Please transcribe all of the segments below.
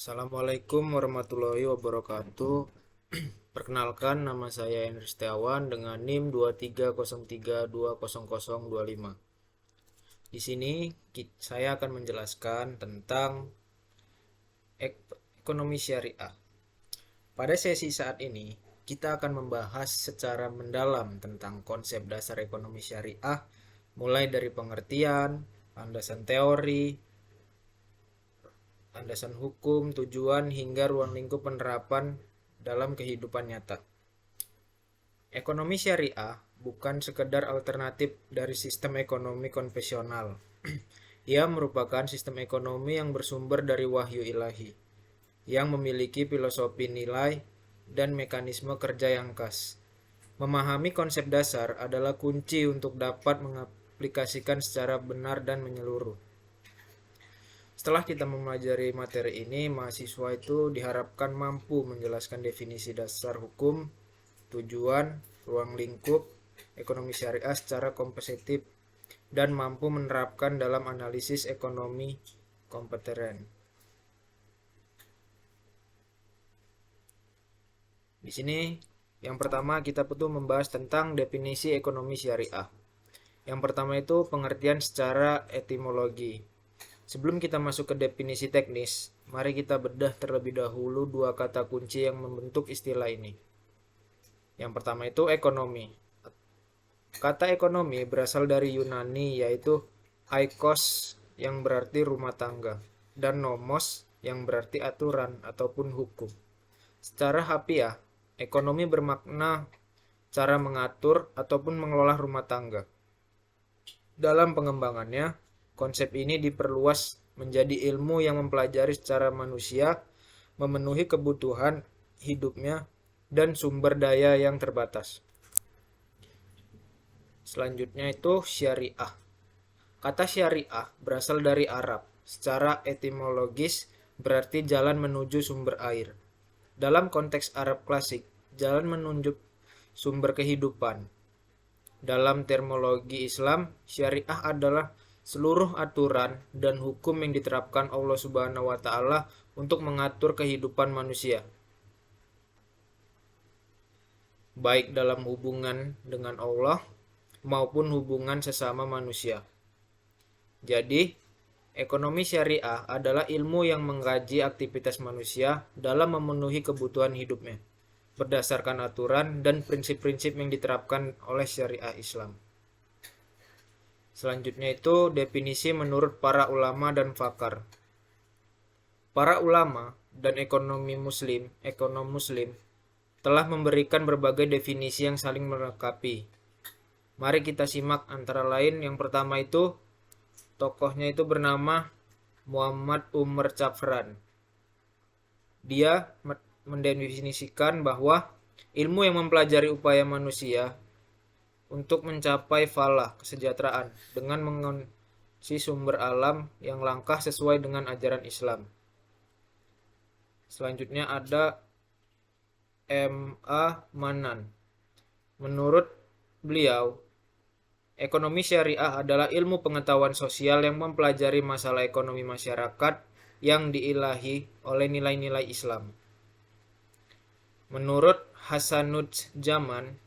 Assalamualaikum warahmatullahi wabarakatuh. Perkenalkan, nama saya Henry Setiawan dengan NIM 2303200025. Di sini saya akan menjelaskan tentang ekonomi syariah. Pada sesi saat ini, kita akan membahas secara mendalam tentang konsep dasar ekonomi syariah, mulai dari pengertian, landasan teori, landasan hukum, tujuan, hingga ruang lingkup penerapan dalam kehidupan nyata. Ekonomi syariah bukan sekedar alternatif dari sistem ekonomi konvensional. Ia merupakan sistem ekonomi yang bersumber dari wahyu ilahi, yang memiliki filosofi nilai dan mekanisme kerja yang khas. Memahami konsep dasar adalah kunci untuk dapat mengaplikasikan secara benar dan menyeluruh. Setelah kita mempelajari materi ini, mahasiswa itu diharapkan mampu menjelaskan definisi dasar hukum, tujuan, ruang lingkup, ekonomi syariah secara komprehensif, dan mampu menerapkan dalam analisis ekonomi kompeten. Di sini yang pertama kita perlu membahas tentang definisi ekonomi syariah. Yang pertama itu pengertian secara etimologi. Sebelum kita masuk ke definisi teknis, mari kita bedah terlebih dahulu dua kata kunci yang membentuk istilah ini. Yang pertama itu ekonomi. Kata ekonomi berasal dari Yunani, yaitu oikos yang berarti rumah tangga dan nomos yang berarti aturan ataupun hukum. Secara harfiah, ekonomi bermakna cara mengatur ataupun mengelola rumah tangga. Dalam pengembangannya, konsep ini diperluas menjadi ilmu yang mempelajari secara manusia memenuhi kebutuhan hidupnya dan sumber daya yang terbatas. Selanjutnya itu syariah. Kata syariah berasal dari Arab. Secara etimologis berarti jalan menuju sumber air. Dalam konteks Arab klasik, jalan menunjuk sumber kehidupan. Dalam terminologi Islam, syariah adalah seluruh aturan dan hukum yang diterapkan Allah Subhanahu wa taala untuk mengatur kehidupan manusia, baik dalam hubungan dengan Allah maupun hubungan sesama manusia. Jadi, ekonomi syariah adalah ilmu yang mengkaji aktivitas manusia dalam memenuhi kebutuhan hidupnya, berdasarkan aturan dan prinsip-prinsip yang diterapkan oleh syariah Islam. Selanjutnya itu definisi menurut para ulama dan pakar. Para ulama dan ekonom muslim telah memberikan berbagai definisi yang saling melengkapi. Mari kita simak antara lain. Yang pertama itu tokohnya itu bernama Muhammad Umar Chafran. Dia mendefinisikan bahwa ilmu yang mempelajari upaya manusia untuk mencapai falah kesejahteraan dengan mengenai sumber alam yang langka sesuai dengan ajaran Islam. Selanjutnya ada M.A. Manan. Menurut beliau, ekonomi syariah adalah ilmu pengetahuan sosial yang mempelajari masalah ekonomi masyarakat yang diilahi oleh nilai-nilai Islam. Menurut Hasanuজ্জামান,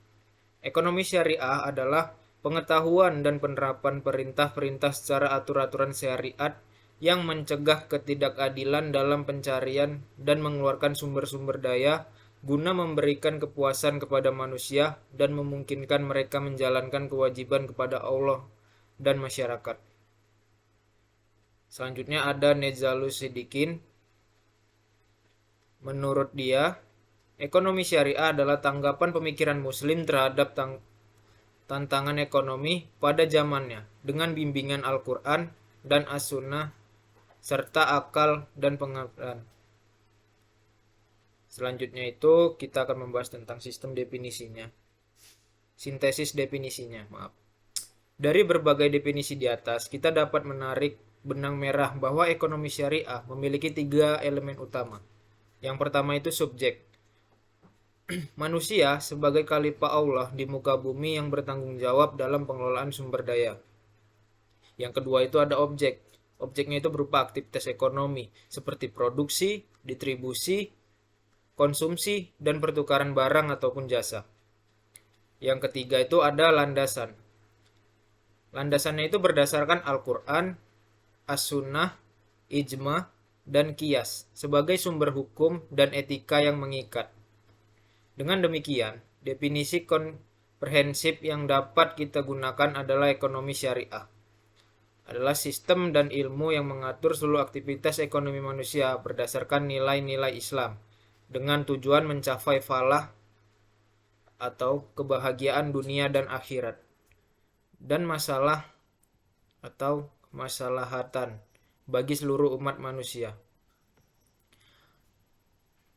ekonomi syariah adalah pengetahuan dan penerapan perintah-perintah secara aturan-aturan syariat yang mencegah ketidakadilan dalam pencarian dan mengeluarkan sumber-sumber daya guna memberikan kepuasan kepada manusia dan memungkinkan mereka menjalankan kewajiban kepada Allah dan masyarakat. Selanjutnya ada Nezalus Sidikin. Menurut dia, ekonomi syariah adalah tanggapan pemikiran muslim terhadap tantangan ekonomi pada zamannya dengan bimbingan Al-Quran dan As-Sunnah serta akal dan pengetahuan. Selanjutnya itu kita akan membahas tentang sistem definisinya. Sintesis definisinya, maaf. Dari berbagai definisi di atas, kita dapat menarik benang merah bahwa ekonomi syariah memiliki 3 elemen utama. Yang pertama itu subjek. Manusia sebagai khalifah Allah di muka bumi yang bertanggung jawab dalam pengelolaan sumber daya. Yang kedua itu ada objek. Objeknya itu berupa aktivitas ekonomi seperti produksi, distribusi, konsumsi, dan pertukaran barang ataupun jasa. Yang ketiga itu ada landasan. Landasannya itu berdasarkan Al-Quran, As-Sunnah, Ijma, dan Qiyas sebagai sumber hukum dan etika yang mengikat. Dengan demikian, definisi komprehensif yang dapat kita gunakan adalah ekonomi syariah. Adalah sistem dan ilmu yang mengatur seluruh aktivitas ekonomi manusia berdasarkan nilai-nilai Islam dengan tujuan mencapai falah atau kebahagiaan dunia dan akhirat dan masalah atau kemaslahatan bagi seluruh umat manusia.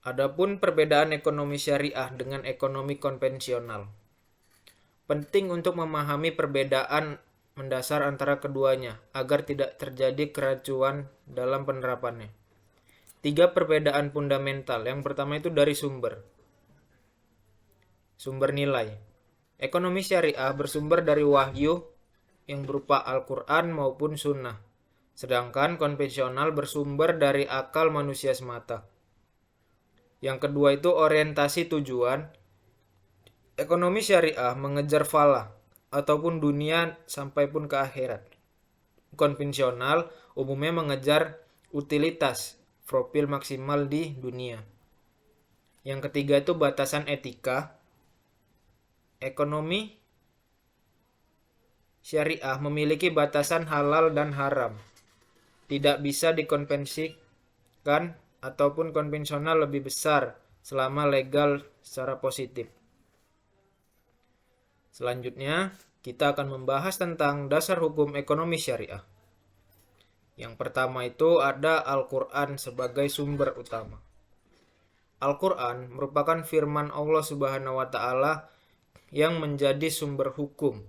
Adapun perbedaan ekonomi syariah dengan ekonomi konvensional. Penting untuk memahami perbedaan mendasar antara keduanya agar tidak terjadi keracuan dalam penerapannya. 3 perbedaan fundamental. Yang pertama itu dari sumber nilai. Ekonomi syariah bersumber dari wahyu yang berupa Al-Quran maupun sunnah. Sedangkan konvensional bersumber dari akal manusia semata. Yang kedua itu orientasi tujuan. Ekonomi syariah mengejar falah ataupun dunia sampai pun ke akhirat. Konvensional umumnya mengejar utilitas, profil maksimal di dunia. Yang ketiga itu batasan etika. Ekonomi syariah memiliki batasan halal dan haram. Tidak bisa dikonvensikan ataupun konvensional lebih besar selama legal secara positif. Selanjutnya, kita akan membahas tentang dasar hukum ekonomi syariah. Yang pertama itu ada Al-Quran sebagai sumber utama. Al-Quran merupakan firman Allah Subhanahu wa Ta'ala yang menjadi sumber hukum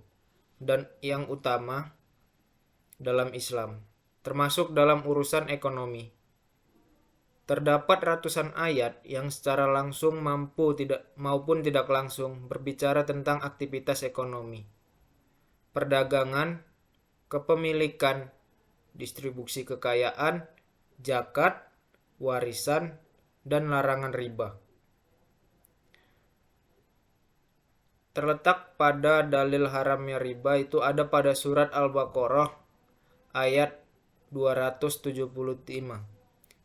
dan yang utama dalam Islam, termasuk dalam urusan ekonomi. Terdapat ratusan ayat yang secara langsung maupun tidak langsung berbicara tentang aktivitas ekonomi, perdagangan, kepemilikan, distribusi kekayaan, zakat, warisan, dan larangan riba. Terletak pada dalil haramnya riba itu ada pada surat Al-Baqarah ayat 275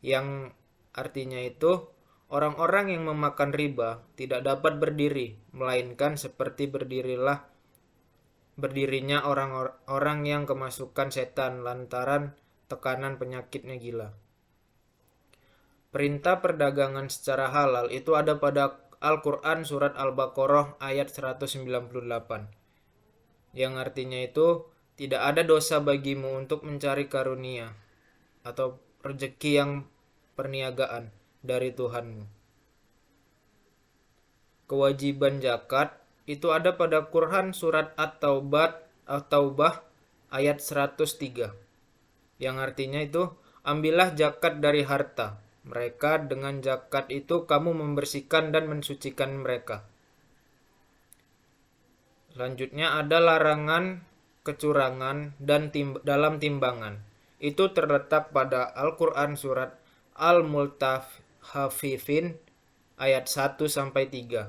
yang artinya itu orang-orang yang memakan riba tidak dapat berdiri melainkan seperti berdirinya orang-orang yang kemasukan setan lantaran tekanan penyakitnya gila. Perintah perdagangan secara halal itu ada pada Al-Quran surat Al-Baqarah ayat 198 yang artinya itu tidak ada dosa bagimu untuk mencari karunia atau rezeki yang perniagaan dari Tuhanmu. Kewajiban zakat itu ada pada Quran surat At-Taubah ayat 103 yang artinya itu ambillah zakat dari harta mereka, dengan zakat itu kamu membersihkan dan mensucikan mereka. Selanjutnya ada larangan kecurangan dan dalam timbangan. Itu terletak pada Al-Quran surat Al-Multafifin ayat 1-3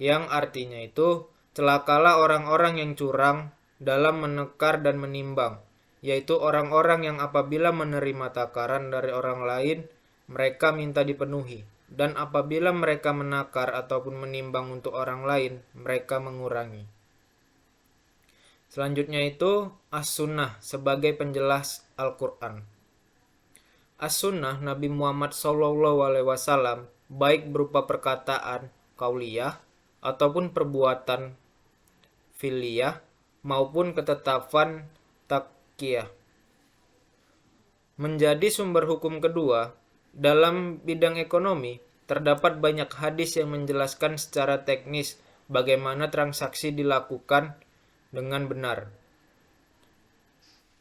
yang artinya itu celakalah orang-orang yang curang dalam menekar dan menimbang, yaitu orang-orang yang apabila menerima takaran dari orang lain mereka minta dipenuhi, dan apabila mereka menakar ataupun menimbang untuk orang lain, mereka mengurangi. Selanjutnya itu As-Sunnah sebagai penjelas Al-Quran. As-Sunnah Nabi Muhammad SAW baik berupa perkataan qauliyah ataupun perbuatan fi'liyah maupun ketetapan taqiyah. Menjadi sumber hukum kedua, dalam bidang ekonomi, terdapat banyak hadis yang menjelaskan secara teknis bagaimana transaksi dilakukan dengan benar.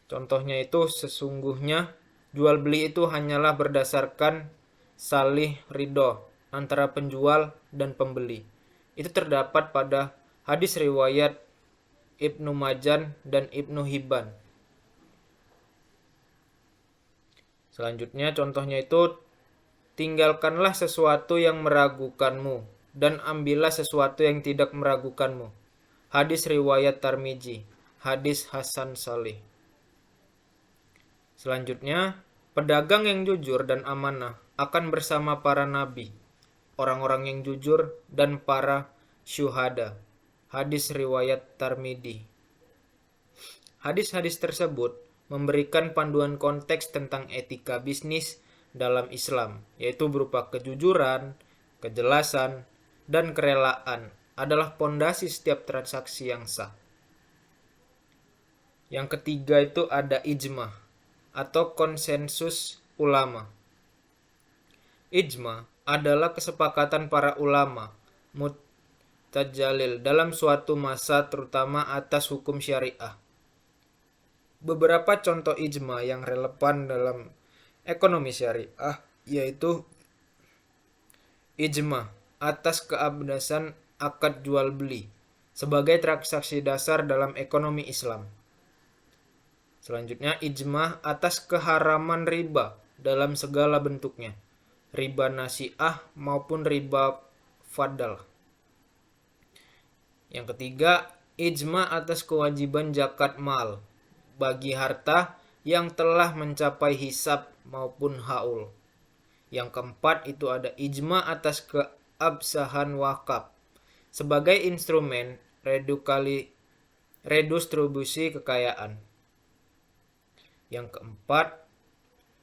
Contohnya itu sesungguhnya jual beli itu hanyalah berdasarkan salih ridho antara penjual dan pembeli. Itu terdapat pada hadis riwayat Ibnu Majah dan Ibnu Hibban. Selanjutnya contohnya itu, tinggalkanlah sesuatu yang meragukanmu dan ambillah sesuatu yang tidak meragukanmu. Hadis riwayat Tirmizi, hadis Hasan Salih. Selanjutnya, pedagang yang jujur dan amanah akan bersama para nabi, orang-orang yang jujur, dan para syuhada. Hadis riwayat Tirmizi. Hadis-hadis tersebut memberikan panduan konteks tentang etika bisnis dalam Islam, yaitu berupa kejujuran, kejelasan, dan kerelaan adalah pondasi setiap transaksi yang sah. Yang ketiga itu ada ijma atau konsensus ulama. Ijma adalah kesepakatan para ulama mutajalil dalam suatu masa, terutama atas hukum syariah. Beberapa contoh ijma yang relevan dalam ekonomi syariah yaitu ijma atas keabsahan akad jual beli sebagai transaksi dasar dalam ekonomi Islam. Selanjutnya, ijma atas keharaman riba dalam segala bentuknya, riba nasi'ah maupun riba fadl. Yang ketiga, ijma atas kewajiban zakat mal bagi harta yang telah mencapai hisab maupun haul. Yang keempat itu ada ijma atas keabsahan wakaf sebagai instrumen redistribusi kekayaan. Yang keempat,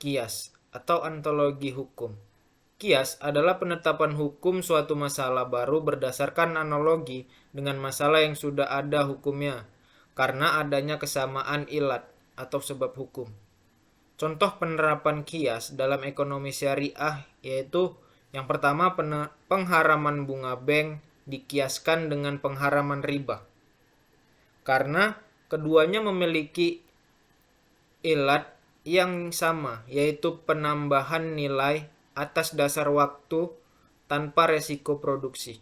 qiyas atau antologi hukum. Qiyas adalah penetapan hukum suatu masalah baru berdasarkan analogi dengan masalah yang sudah ada hukumnya karena adanya kesamaan ilat atau sebab hukum. Contoh penerapan qiyas dalam ekonomi syariah yaitu yang pertama, pengharaman bunga bank dikiaskan dengan pengharaman riba karena keduanya memiliki ilat yang sama, yaitu penambahan nilai atas dasar waktu tanpa resiko produksi.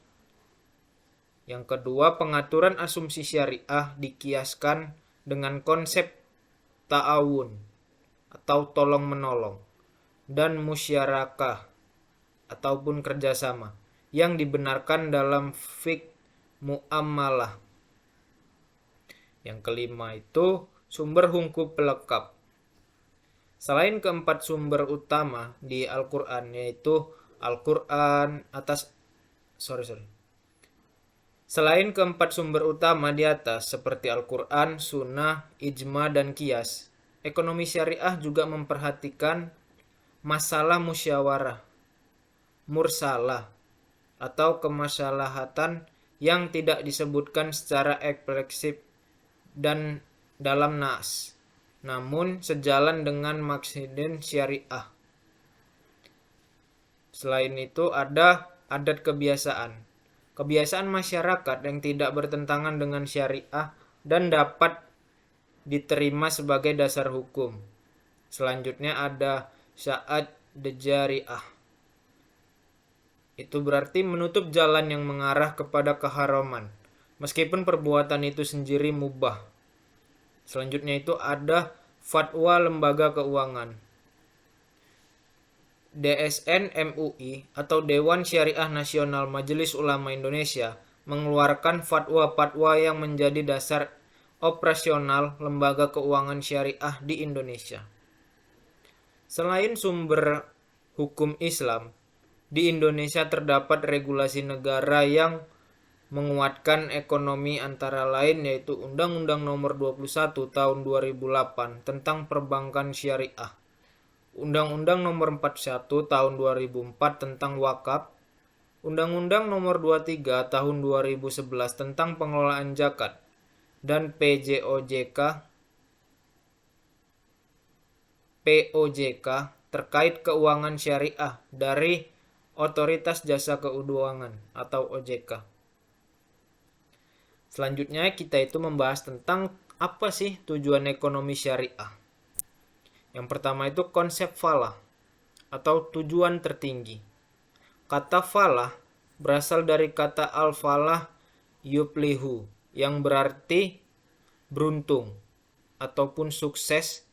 Yang kedua, pengaturan asumsi syariah dikiaskan dengan konsep ta'awun atau tolong-menolong dan musyarakah ataupun kerjasama yang dibenarkan dalam fiqh muamalah. Yang kelima itu sumber hukum pelengkap. Selain keempat sumber utama di Al-Quran, yaitu Al-Quran Selain keempat sumber utama di atas seperti Al-Quran, Sunnah, Ijma, dan Qiyas, ekonomi syariah juga memperhatikan masalah musyawarah, mursalah, atau kemaslahatan yang tidak disebutkan secara eksplisit dan dalam nas, namun sejalan dengan maksudin syariah. Selain itu ada adat kebiasaan. Kebiasaan masyarakat yang tidak bertentangan dengan syariah dan dapat diterima sebagai dasar hukum. Selanjutnya ada sya'ad dejariah. Itu berarti menutup jalan yang mengarah kepada keharaman, meskipun perbuatan itu sendiri mubah. Selanjutnya itu ada fatwa lembaga keuangan. DSN MUI atau Dewan Syariah Nasional Majelis Ulama Indonesia mengeluarkan fatwa-fatwa yang menjadi dasar operasional lembaga keuangan syariah di Indonesia. Selain sumber hukum Islam, di Indonesia terdapat regulasi negara yang menguatkan ekonomi antara lain yaitu Undang-Undang Nomor 21 Tahun 2008 tentang Perbankan Syariah, Undang-Undang Nomor 41 Tahun 2004 tentang Wakaf, Undang-Undang Nomor 23 Tahun 2011 tentang Pengelolaan Zakat, dan POJK terkait keuangan syariah dari Otoritas Jasa Keuangan atau OJK. Selanjutnya kita itu membahas tentang apa sih tujuan ekonomi syariah. Yang pertama itu konsep falah atau tujuan tertinggi. Kata falah berasal dari kata al-falah yuplihu yang berarti beruntung ataupun sukses,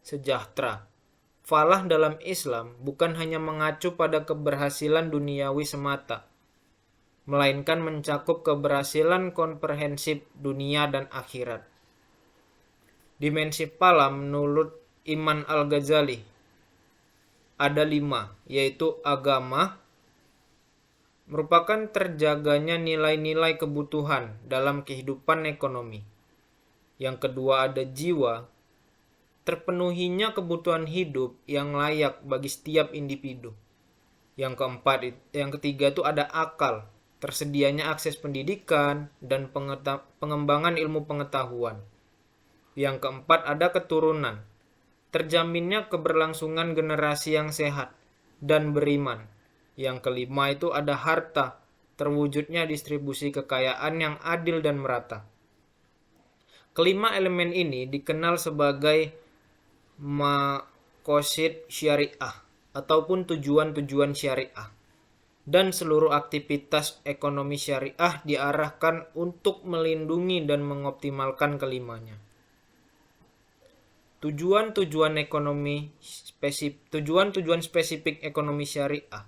sejahtera. Falah dalam Islam bukan hanya mengacu pada keberhasilan duniawi semata, melainkan mencakup keberhasilan komprehensif dunia dan akhirat. Dimensi falah menurut Iman Al-Ghazali ada 5, yaitu agama, merupakan terjaganya nilai-nilai kebutuhan dalam kehidupan ekonomi. Yang kedua ada jiwa, terpenuhinya kebutuhan hidup yang layak bagi setiap individu. Yang ketiga itu ada akal, tersedianya akses pendidikan dan pengembangan ilmu pengetahuan. Yang keempat ada keturunan, terjaminnya keberlangsungan generasi yang sehat dan beriman. Yang kelima itu ada harta, terwujudnya distribusi kekayaan yang adil dan merata. Kelima elemen ini dikenal sebagai maqasid syariah ataupun tujuan-tujuan syariah. Dan seluruh aktivitas ekonomi syariah diarahkan untuk melindungi dan mengoptimalkan kelimanya. Tujuan-tujuan spesifik ekonomi syariah.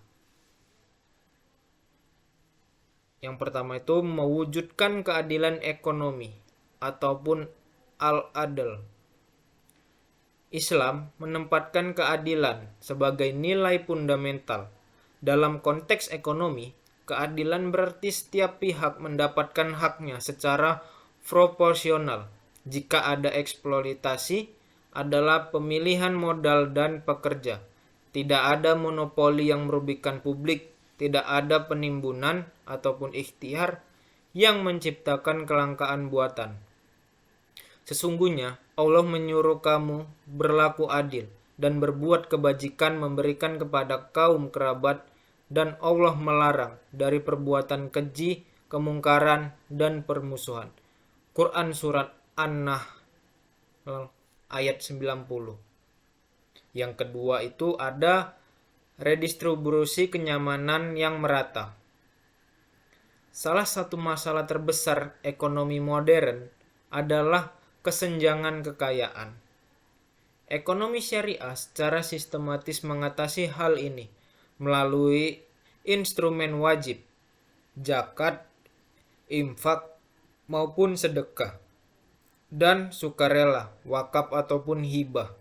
Yang pertama itu mewujudkan keadilan ekonomi ataupun al-adl. Islam menempatkan keadilan sebagai nilai fundamental. Dalam konteks ekonomi, keadilan berarti setiap pihak mendapatkan haknya secara proporsional. Jika ada eksploitasi, adalah pemilihan modal dan pekerja. Tidak ada monopoli yang merugikan publik, tidak ada penimbunan ataupun ikhtiar yang menciptakan kelangkaan buatan. Sesungguhnya Allah menyuruh kamu berlaku adil dan berbuat kebajikan, memberikan kepada kaum kerabat, dan Allah melarang dari perbuatan keji, kemungkaran, dan permusuhan. Quran Surat An-Nahl ayat 90. Yang kedua itu ada redistribusi kenyamanan yang merata. Salah satu masalah terbesar ekonomi modern adalah kesenjangan kekayaan. Ekonomi syariah secara sistematis mengatasi hal ini melalui instrumen wajib, zakat, infak maupun sedekah, dan sukarela, wakaf ataupun hibah.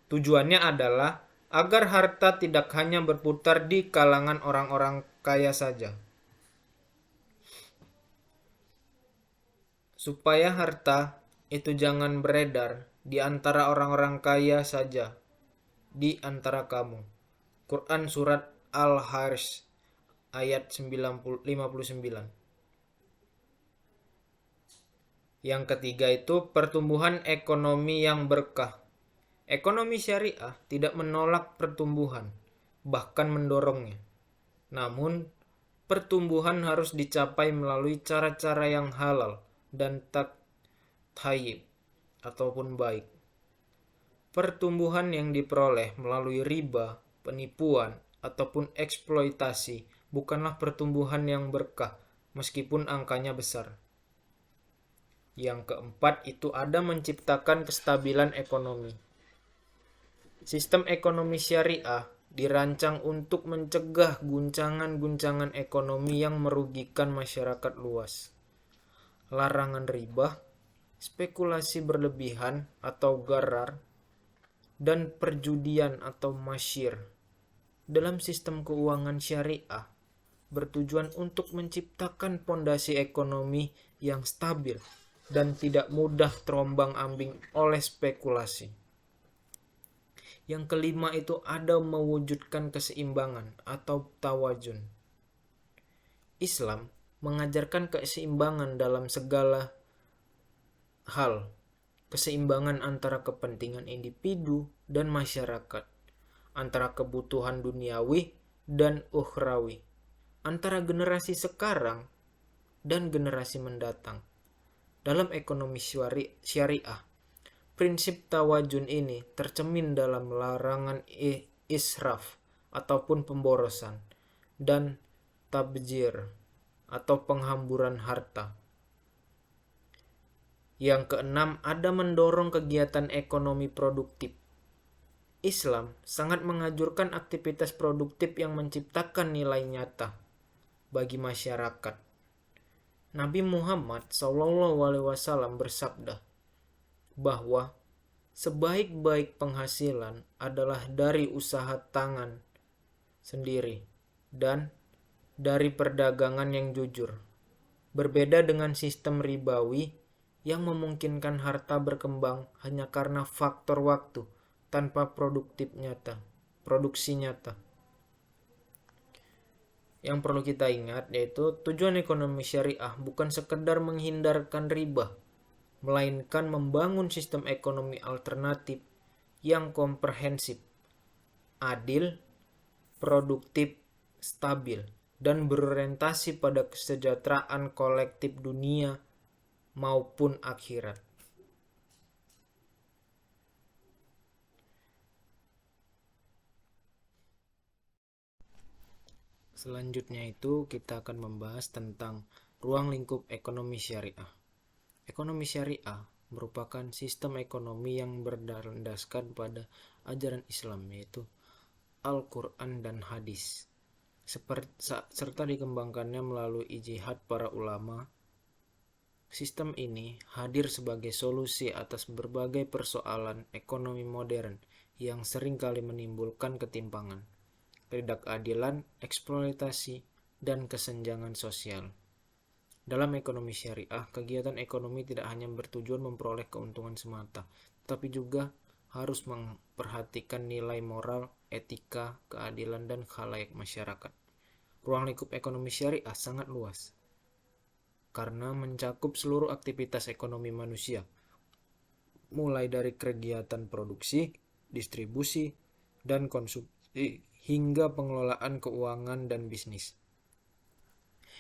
Tujuannya adalah agar harta tidak hanya berputar di kalangan orang-orang kaya saja. Supaya harta itu jangan beredar di antara orang-orang kaya saja, di antara kamu. Quran Surat Al-Haris ayat 59. Yang ketiga itu pertumbuhan ekonomi yang berkah. Ekonomi syariah tidak menolak pertumbuhan, bahkan mendorongnya. Namun, pertumbuhan harus dicapai melalui cara-cara yang halal dan tayyib ataupun baik. Pertumbuhan yang diperoleh melalui riba, penipuan, ataupun eksploitasi bukanlah pertumbuhan yang berkah, meskipun angkanya besar. Yang keempat itu ada menciptakan kestabilan ekonomi. Sistem ekonomi syariah dirancang untuk mencegah guncangan-guncangan ekonomi yang merugikan masyarakat luas. Larangan riba, spekulasi berlebihan atau gharar, dan perjudian atau masyir dalam sistem keuangan syariah bertujuan untuk menciptakan pondasi ekonomi yang stabil dan tidak mudah terombang-ambing oleh spekulasi. Yang kelima itu ada mewujudkan keseimbangan atau tawazun. Islam mengajarkan keseimbangan dalam segala hal, keseimbangan antara kepentingan individu dan masyarakat, antara kebutuhan duniawi dan ukhrawi, antara generasi sekarang dan generasi mendatang. Dalam ekonomi syariah, prinsip tawazun ini tercermin dalam larangan israf ataupun pemborosan dan tabdzir atau penghamburan harta. Yang keenam ada mendorong kegiatan ekonomi produktif. Islam sangat menganjurkan aktivitas produktif yang menciptakan nilai nyata bagi masyarakat. Nabi Muhammad SAW bersabda bahwa sebaik-baik penghasilan adalah dari usaha tangan sendiri dan dari perdagangan yang jujur. Berbeda dengan sistem ribawi yang memungkinkan harta berkembang hanya karena faktor waktu tanpa produksi nyata. Yang perlu kita ingat yaitu tujuan ekonomi syariah bukan sekedar menghindarkan riba, melainkan membangun sistem ekonomi alternatif yang komprehensif, adil, produktif, stabil, dan berorientasi pada kesejahteraan kolektif dunia maupun akhirat. Selanjutnya itu kita akan membahas tentang ruang lingkup ekonomi syariah. Ekonomi syariah merupakan sistem ekonomi yang berdasarkan pada ajaran Islam, yaitu Al-Quran dan Hadis, serta dikembangkannya melalui ijtihad para ulama. Sistem ini hadir sebagai solusi atas berbagai persoalan ekonomi modern yang seringkali menimbulkan ketimpangan, ketidakadilan, eksploitasi, dan kesenjangan sosial. Dalam ekonomi syariah, kegiatan ekonomi tidak hanya bertujuan memperoleh keuntungan semata, tetapi juga harus memperhatikan nilai moral, etika, keadilan, dan khalayak masyarakat. Ruang lingkup ekonomi syariah sangat luas, karena mencakup seluruh aktivitas ekonomi manusia, mulai dari kegiatan produksi, distribusi, dan konsumsi, hingga pengelolaan keuangan dan bisnis.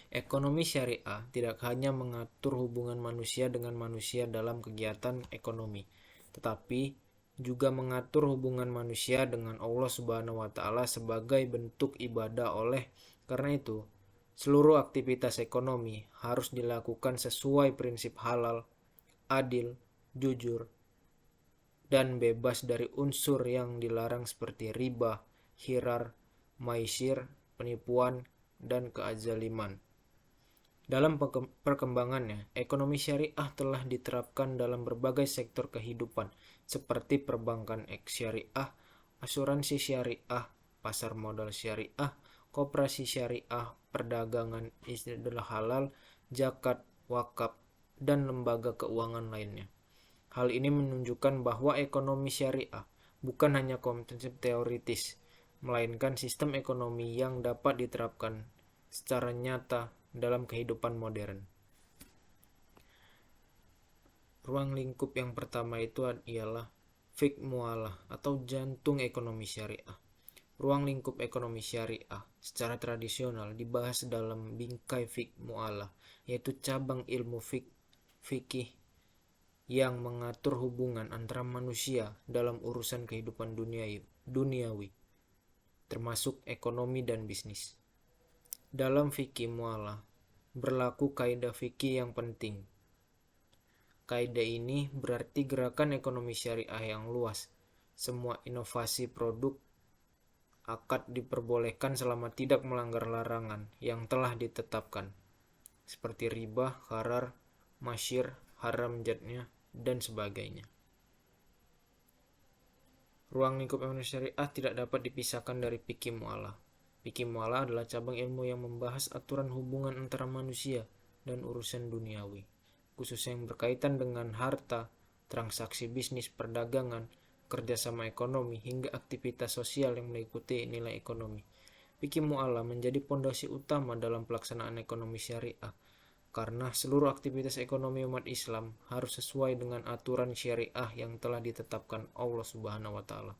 Ekonomi syariah tidak hanya mengatur hubungan manusia dengan manusia dalam kegiatan ekonomi, tetapi juga mengatur hubungan manusia dengan Allah Subhanahu wa Ta'ala sebagai bentuk ibadah. Oleh karena itu, seluruh aktivitas ekonomi harus dilakukan sesuai prinsip halal, adil, jujur, dan bebas dari unsur yang dilarang seperti riba, khirar, maisir, penipuan, dan keazaliman. Dalam perkembangannya, ekonomi syariah telah diterapkan dalam berbagai sektor kehidupan seperti perbankan syariah, asuransi syariah, pasar modal syariah, koperasi syariah, perdagangan istilah halal, zakat, wakaf, dan lembaga keuangan lainnya. Hal ini menunjukkan bahwa ekonomi syariah bukan hanya konsep teoritis, melainkan sistem ekonomi yang dapat diterapkan secara nyata dalam kehidupan modern. Ruang lingkup yang pertama itu ialah fiqh mualah atau jantung ekonomi syariah. Ruang lingkup ekonomi syariah secara tradisional dibahas dalam bingkai fiqh mualah, yaitu cabang ilmu fikih yang mengatur hubungan antara manusia dalam urusan kehidupan duniawi, termasuk ekonomi dan bisnis. Dalam fikih mualah berlaku kaidah fikih yang penting. Kaidah ini berarti gerakan ekonomi syariah yang luas. Semua inovasi produk akad diperbolehkan selama tidak melanggar larangan yang telah ditetapkan, seperti riba, gharar, masyir, haram jatnya, dan sebagainya. Ruang lingkup ekonomi syariah tidak dapat dipisahkan dari fikih mualah. Fikih mualah adalah cabang ilmu yang membahas aturan hubungan antara manusia dan urusan duniawi, khususnya yang berkaitan dengan harta, transaksi bisnis, perdagangan, kerjasama ekonomi, hingga aktivitas sosial yang meliputi nilai ekonomi. Fikih mualah menjadi pondasi utama dalam pelaksanaan ekonomi syariah, karena seluruh aktivitas ekonomi umat Islam harus sesuai dengan aturan syariah yang telah ditetapkan Allah Subhanahu wa Ta'ala.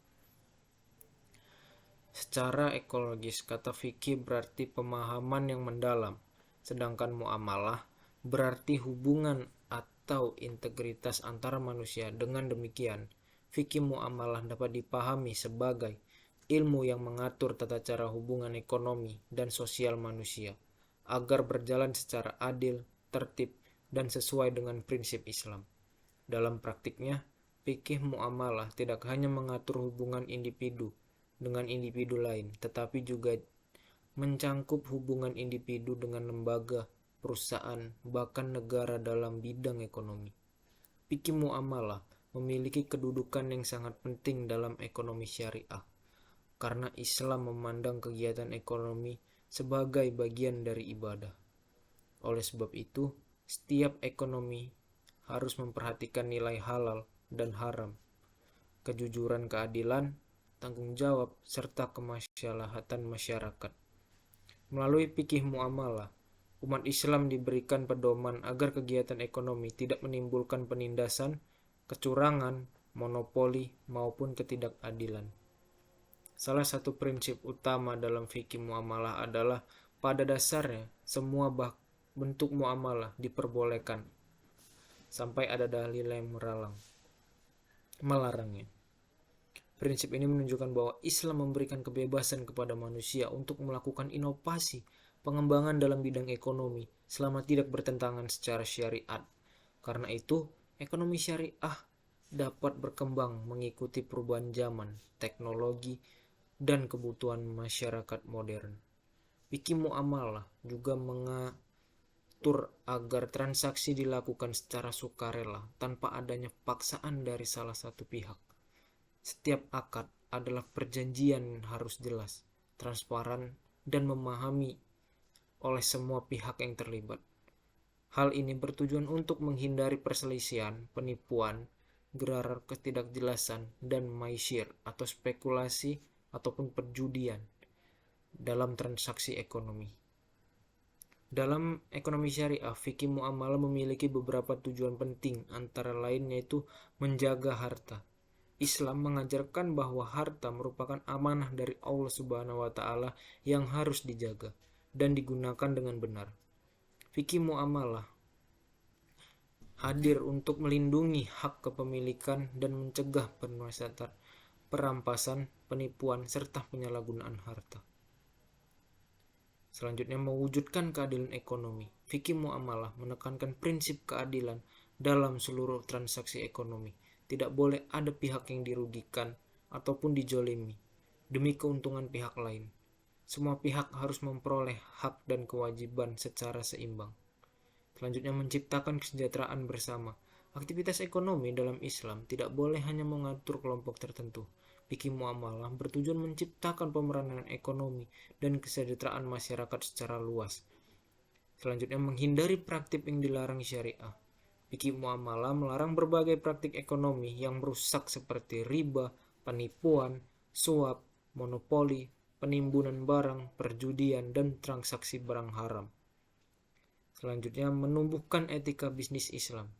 Secara ekologis, kata fikih berarti pemahaman yang mendalam, sedangkan muamalah berarti hubungan atau integritas antara manusia. Dengan demikian, fikih muamalah dapat dipahami sebagai ilmu yang mengatur tata cara hubungan ekonomi dan sosial manusia agar berjalan secara adil, tertib, dan sesuai dengan prinsip Islam. Dalam praktiknya, fikih muamalah tidak hanya mengatur hubungan individu dengan individu lain, tetapi juga mencangkup hubungan individu dengan lembaga, perusahaan, bahkan negara dalam bidang ekonomi. Fikih muamalah memiliki kedudukan yang sangat penting dalam ekonomi syariah, karena Islam memandang kegiatan ekonomi sebagai bagian dari ibadah. Oleh sebab itu, setiap ekonomi harus memperhatikan nilai halal dan haram, kejujuran, keadilan, tanggung jawab, serta kemaslahatan masyarakat. Melalui fikih muamalah, umat Islam diberikan pedoman agar kegiatan ekonomi tidak menimbulkan penindasan, kecurangan, monopoli, maupun ketidakadilan. Salah satu prinsip utama dalam fikih muamalah adalah pada dasarnya semua bentuk muamalah diperbolehkan sampai ada dalil yang melarangnya. Prinsip ini menunjukkan bahwa Islam memberikan kebebasan kepada manusia untuk melakukan inovasi, pengembangan dalam bidang ekonomi selama tidak bertentangan secara syariat. Karena itu, ekonomi syariah dapat berkembang mengikuti perubahan zaman, teknologi, dan kebutuhan masyarakat modern. Fikih muamalah juga mengatur agar transaksi dilakukan secara sukarela tanpa adanya paksaan dari salah satu pihak. Setiap akad adalah perjanjian yang harus jelas, transparan, dan memahami oleh semua pihak yang terlibat. Hal ini bertujuan untuk menghindari perselisihan, penipuan, gerar ketidakjelasan, dan maisir atau spekulasi ataupun perjudian dalam transaksi ekonomi. Dalam ekonomi syariah, fikih muamalah memiliki beberapa tujuan penting, antara lain yaitu menjaga harta. Islam mengajarkan bahwa harta merupakan amanah dari Allah Subhanahu wa taala yang harus dijaga dan digunakan dengan benar. Fikih muamalah hadir untuk melindungi hak kepemilikan dan mencegah perampasan, penipuan, serta penyalahgunaan harta. Selanjutnya, mewujudkan keadilan ekonomi. Fikih muamalah menekankan prinsip keadilan dalam seluruh transaksi ekonomi. Tidak boleh ada pihak yang dirugikan ataupun dijolimi demi keuntungan pihak lain. Semua pihak harus memperoleh hak dan kewajiban secara seimbang. Selanjutnya, menciptakan kesejahteraan bersama. Aktivitas ekonomi dalam Islam tidak boleh hanya mengatur kelompok tertentu. Fikih muamalah bertujuan menciptakan pemeranan ekonomi dan kesejahteraan masyarakat secara luas. Selanjutnya, menghindari praktik yang dilarang syariah. Fikih muamalah melarang berbagai praktik ekonomi yang merusak seperti riba, penipuan, suap, monopoli, penimbunan barang, perjudian, dan transaksi barang haram. Selanjutnya, menumbuhkan etika bisnis Islam.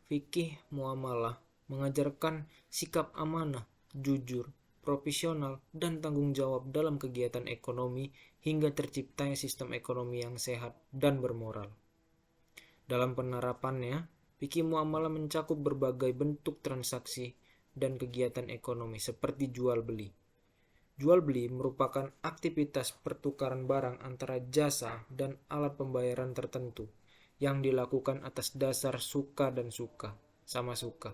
Fikih muamalah mengajarkan sikap amanah, jujur, profesional, dan tanggung jawab dalam kegiatan ekonomi hingga terciptanya sistem ekonomi yang sehat dan bermoral. Dalam penerapannya, fikih muamalah mencakup berbagai bentuk transaksi dan kegiatan ekonomi seperti jual beli. Jual beli merupakan aktivitas pertukaran barang antara jasa dan alat pembayaran tertentu yang dilakukan atas dasar suka dan suka, sama suka.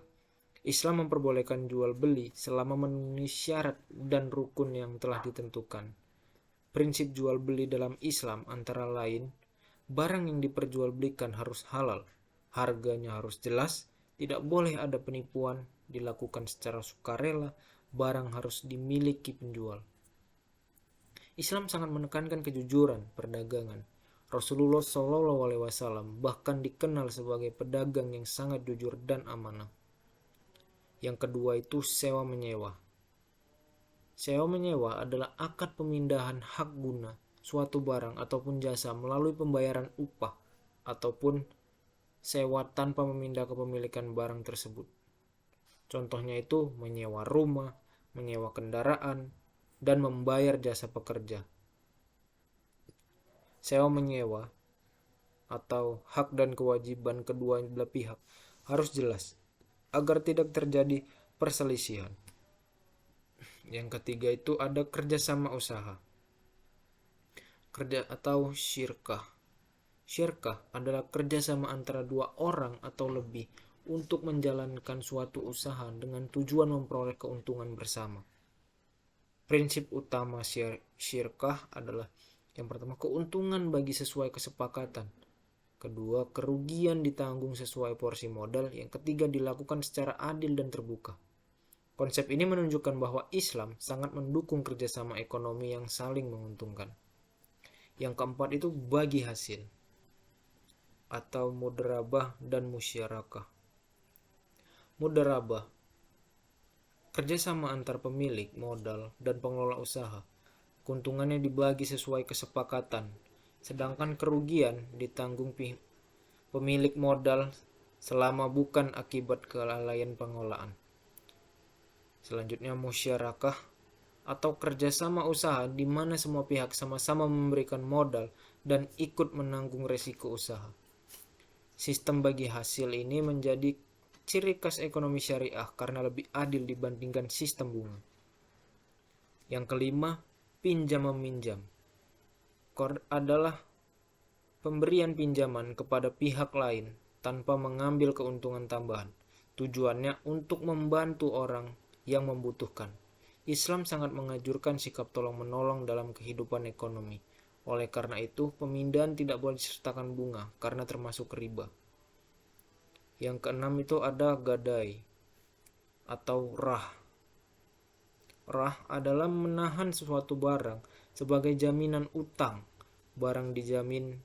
Islam memperbolehkan jual beli selama memenuhi syarat dan rukun yang telah ditentukan. Prinsip jual beli dalam Islam antara lain, barang yang diperjualbelikan harus halal, harganya harus jelas, tidak boleh ada penipuan, dilakukan secara sukarela, barang harus dimiliki penjual. Islam sangat menekankan kejujuran perdagangan. Rasulullah SAW bahkan dikenal sebagai pedagang yang sangat jujur dan amanah. Yang kedua itu sewa menyewa. Sewa menyewa adalah akad pemindahan hak guna suatu barang ataupun jasa melalui pembayaran upah ataupun sewa tanpa memindah kepemilikan barang tersebut. Contohnya itu menyewa rumah, menyewa kendaraan, dan membayar jasa pekerja. Sewa menyewa atau hak dan kewajiban kedua belah pihak harus jelas agar tidak terjadi perselisihan. Yang ketiga itu ada kerjasama usaha. Kerja atau syirkah. Syirkah adalah kerjasama antara dua orang atau lebih untuk menjalankan suatu usaha dengan tujuan memperoleh keuntungan bersama. Prinsip utama syirkah adalah yang pertama, keuntungan bagi sesuai kesepakatan. Kedua, kerugian ditanggung sesuai porsi modal. Yang ketiga, dilakukan secara adil dan terbuka. Konsep ini menunjukkan bahwa Islam sangat mendukung kerjasama ekonomi yang saling menguntungkan. Yang keempat itu bagi hasil atau mudarabah dan musyarakah. Mudarabah, kerjasama antar pemilik modal dan pengelola usaha. Keuntungannya dibagi sesuai kesepakatan, sedangkan kerugian ditanggung pemilik modal selama bukan akibat kelalaian pengelolaan. Selanjutnya musyarakah atau kerjasama usaha di mana semua pihak sama-sama memberikan modal dan ikut menanggung resiko usaha. Sistem bagi hasil ini menjadi ciri khas ekonomi syariah karena lebih adil dibandingkan sistem bunga. Yang kelima, pinjam meminjam adalah pemberian pinjaman kepada pihak lain tanpa mengambil keuntungan tambahan. Tujuannya untuk membantu orang yang membutuhkan. Islam sangat menganjurkan sikap tolong-menolong dalam kehidupan ekonomi. Oleh karena itu, pemindahan tidak boleh disertakan bunga karena termasuk riba. Yang keenam itu ada gadai atau rah. Rah adalah menahan suatu barang sebagai jaminan utang. Barang dijamin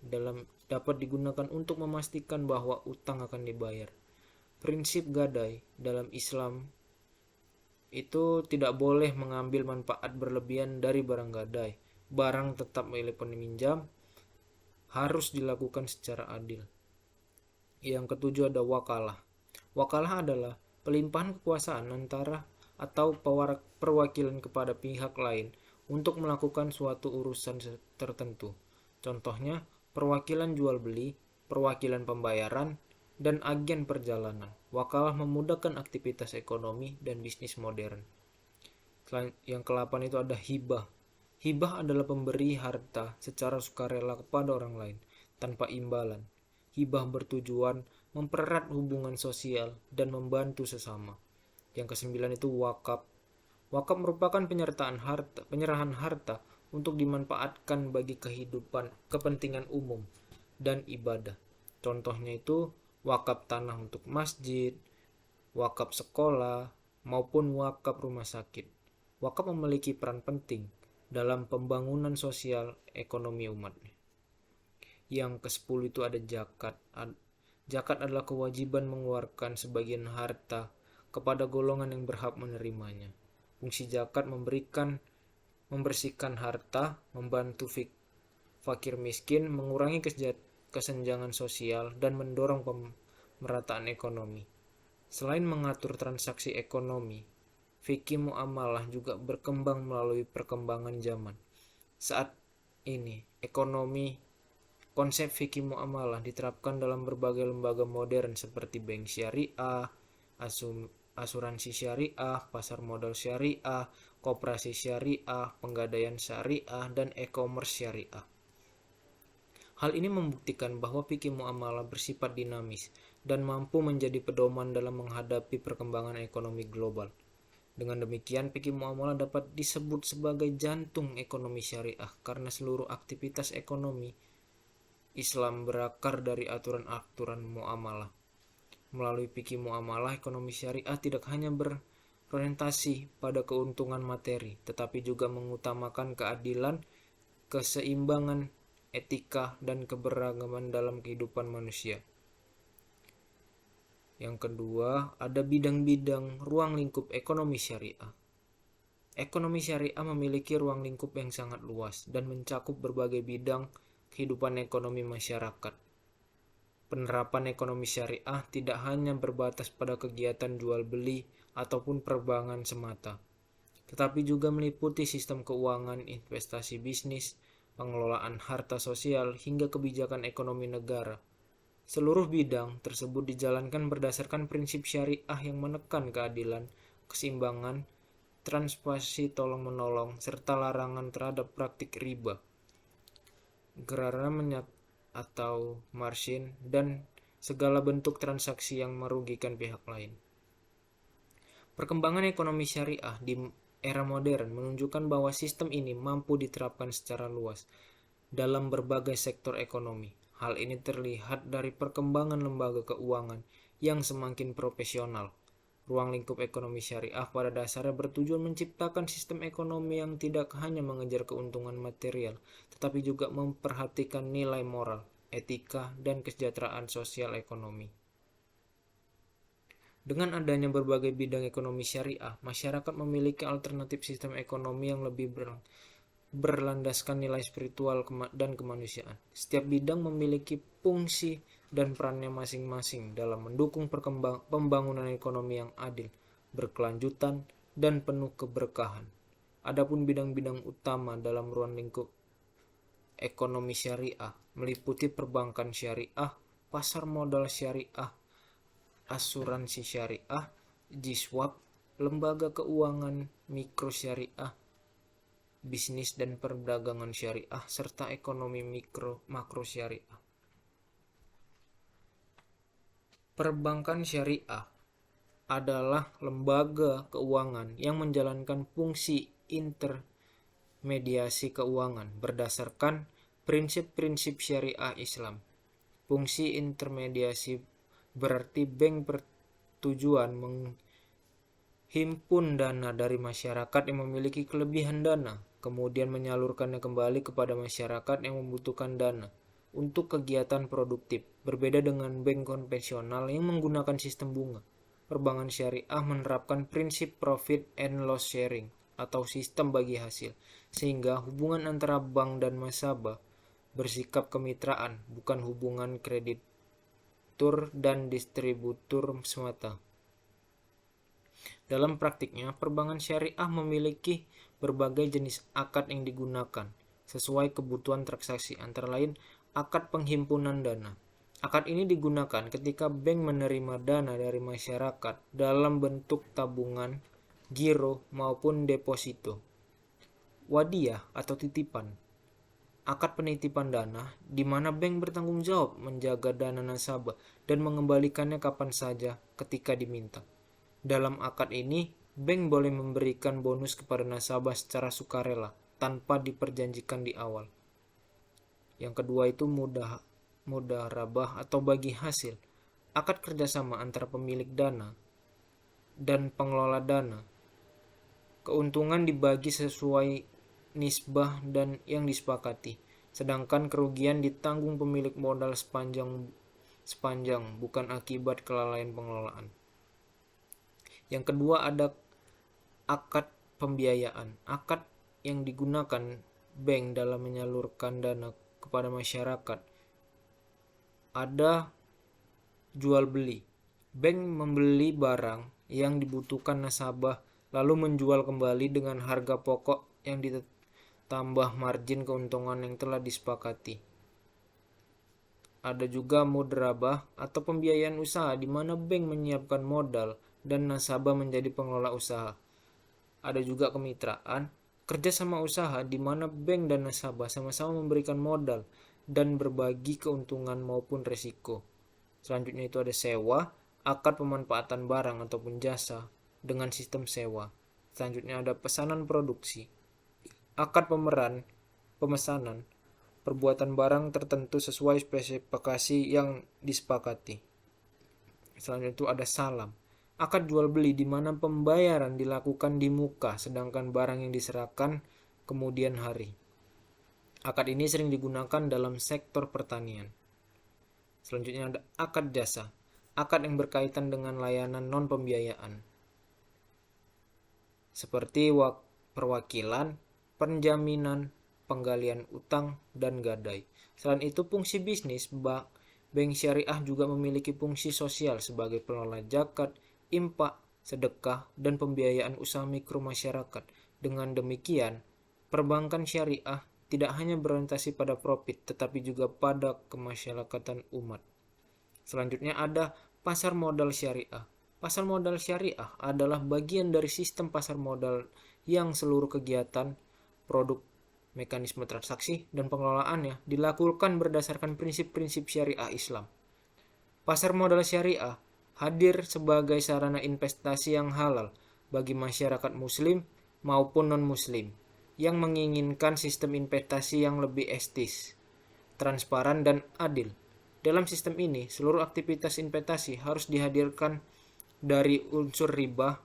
dapat digunakan untuk memastikan bahwa utang akan dibayar. Prinsip gadai dalam Islam itu tidak boleh mengambil manfaat berlebihan dari barang gadai. Barang tetap milik peminjam, harus dilakukan secara adil. Yang ketujuh ada wakalah. Wakalah adalah pelimpahan kekuasaan antara atau perwakilan kepada pihak lain untuk melakukan suatu urusan tertentu. Contohnya, perwakilan jual beli, perwakilan pembayaran, dan agen perjalanan. Wakalah memudahkan aktivitas ekonomi dan bisnis modern. Yang ke-8 itu ada hibah. Hibah adalah pemberi harta secara sukarela kepada orang lain tanpa imbalan. Hibah bertujuan mempererat hubungan sosial dan membantu sesama. Yang ke-9 itu wakaf. Wakaf merupakan penyerahan harta untuk dimanfaatkan bagi kepentingan umum dan ibadah. Contohnya itu wakaf tanah untuk masjid, wakaf sekolah, maupun wakaf rumah sakit. Wakaf memiliki peran penting dalam pembangunan sosial ekonomi umat. Yang ke-10 itu ada zakat. Zakat adalah kewajiban mengeluarkan sebagian harta kepada golongan yang berhak menerimanya. Fungsi zakat membersihkan harta, membantu fakir miskin, mengurangi kesenjangan sosial, dan mendorong pemerataan ekonomi. Selain mengatur transaksi ekonomi, fikih muamalah juga berkembang melalui perkembangan zaman. Saat ini, konsep fikih muamalah diterapkan dalam berbagai lembaga modern seperti bank syariah, asuransi syariah, pasar modal syariah, koperasi syariah, penggadaian syariah, dan e-commerce syariah. Hal ini membuktikan bahwa fikih muamalah bersifat dinamis dan mampu menjadi pedoman dalam menghadapi perkembangan ekonomi global. Dengan demikian, fikih muamalah dapat disebut sebagai jantung ekonomi syariah karena seluruh aktivitas ekonomi Islam berakar dari aturan-aturan muamalah. Melalui fikih muamalah, ekonomi syariah tidak hanya berorientasi pada keuntungan materi, tetapi juga mengutamakan keadilan, keseimbangan, etika, dan keberagaman dalam kehidupan manusia. Yang kedua, ada bidang-bidang ruang lingkup ekonomi syariah. Ekonomi syariah memiliki ruang lingkup yang sangat luas dan mencakup berbagai bidang kehidupan ekonomi masyarakat. Penerapan ekonomi syariah tidak hanya berbatas pada kegiatan jual beli ataupun perbankan semata, tetapi juga meliputi sistem keuangan, investasi bisnis, pengelolaan harta sosial, hingga kebijakan ekonomi negara. Seluruh bidang tersebut dijalankan berdasarkan prinsip syariah yang menekan keadilan, keseimbangan, transparansi tolong-menolong, serta larangan terhadap praktik riba, gerara atau margin, dan segala bentuk transaksi yang merugikan pihak lain. Perkembangan ekonomi syariah di era modern menunjukkan bahwa sistem ini mampu diterapkan secara luas dalam berbagai sektor ekonomi. Hal ini terlihat dari perkembangan lembaga keuangan yang semakin profesional. Ruang lingkup ekonomi syariah pada dasarnya bertujuan menciptakan sistem ekonomi yang tidak hanya mengejar keuntungan material, tetapi juga memperhatikan nilai moral, etika, dan kesejahteraan sosial ekonomi. Dengan adanya berbagai bidang ekonomi syariah, masyarakat memiliki alternatif sistem ekonomi yang lebih berlandaskan nilai spiritual dan kemanusiaan. Setiap bidang memiliki fungsi dan perannya masing-masing dalam mendukung pembangunan ekonomi yang adil, berkelanjutan, dan penuh keberkahan. Adapun bidang-bidang utama dalam ruang lingkup ekonomi syariah meliputi perbankan syariah, pasar modal syariah, asuransi syariah, jiswab, lembaga keuangan mikro syariah, bisnis dan perdagangan syariah, serta ekonomi makro syariah. Perbankan syariah adalah lembaga keuangan yang menjalankan fungsi intermediasi keuangan berdasarkan prinsip-prinsip syariah Islam. Fungsi intermediasi berarti bank bertujuan menghimpun dana dari masyarakat yang memiliki kelebihan dana, kemudian menyalurkannya kembali kepada masyarakat yang membutuhkan dana untuk kegiatan produktif. Berbeda dengan bank konvensional yang menggunakan sistem bunga, perbankan syariah menerapkan prinsip profit and loss sharing atau sistem bagi hasil, sehingga hubungan antara bank dan nasabah bersikap kemitraan, bukan hubungan kreditur dan distributor semata. Dalam praktiknya, perbankan syariah memiliki berbagai jenis akad yang digunakan sesuai kebutuhan transaksi, antara lain akad penghimpunan dana. Akad ini digunakan ketika bank menerima dana dari masyarakat dalam bentuk tabungan, giro, maupun deposito. Wadiyah atau titipan. Akad penitipan dana di mana bank bertanggung jawab menjaga dana nasabah dan mengembalikannya kapan saja ketika diminta. Dalam akad ini, bank boleh memberikan bonus kepada nasabah secara sukarela tanpa diperjanjikan di awal. Yang kedua itu mudharabah atau bagi hasil. Akad kerjasama antara pemilik dana dan pengelola dana. Keuntungan dibagi sesuai nisbah dan yang disepakati, sedangkan kerugian ditanggung pemilik modal sepanjang bukan akibat kelalaian pengelolaan. Yang kedua ada akad pembiayaan. Akad yang digunakan bank dalam menyalurkan dana kepada masyarakat. Ada jual beli. Bank membeli barang yang dibutuhkan nasabah lalu menjual kembali dengan harga pokok yang ditambah margin keuntungan yang telah disepakati. Ada juga mudharabah atau pembiayaan usaha di mana bank menyiapkan modal dan nasabah menjadi pengelola usaha. Ada juga kemitraan, kerjasama usaha di mana bank dan nasabah sama-sama memberikan modal dan berbagi keuntungan maupun resiko. Selanjutnya itu ada sewa, akad pemanfaatan barang ataupun jasa dengan sistem sewa. Selanjutnya ada pesanan produksi, akad pemesanan, perbuatan barang tertentu sesuai spesifikasi yang disepakati. Selanjutnya itu ada salam, akad jual beli di mana pembayaran dilakukan di muka sedangkan barang yang diserahkan kemudian hari. Akad ini sering digunakan dalam sektor pertanian. Selanjutnya ada akad jasa, akad yang berkaitan dengan layanan non pembiayaan seperti perwakilan, penjaminan, penggalian utang, dan gadai. Selain itu, fungsi bisnis bank syariah juga memiliki fungsi sosial sebagai pengelola zakat, infak, sedekah, dan pembiayaan usaha mikro masyarakat. Dengan demikian, perbankan syariah tidak hanya berorientasi pada profit, tetapi juga pada kemasyarakatan umat. Selanjutnya ada pasar modal syariah. Pasar modal syariah adalah bagian dari sistem pasar modal yang seluruh kegiatan, produk, mekanisme transaksi, dan pengelolaannya dilakukan berdasarkan prinsip-prinsip syariah Islam. Pasar modal syariah hadir sebagai sarana investasi yang halal bagi masyarakat muslim maupun non-muslim yang menginginkan sistem investasi yang lebih etis, transparan, dan adil. Dalam sistem ini, seluruh aktivitas investasi harus dihadirkan dari unsur riba,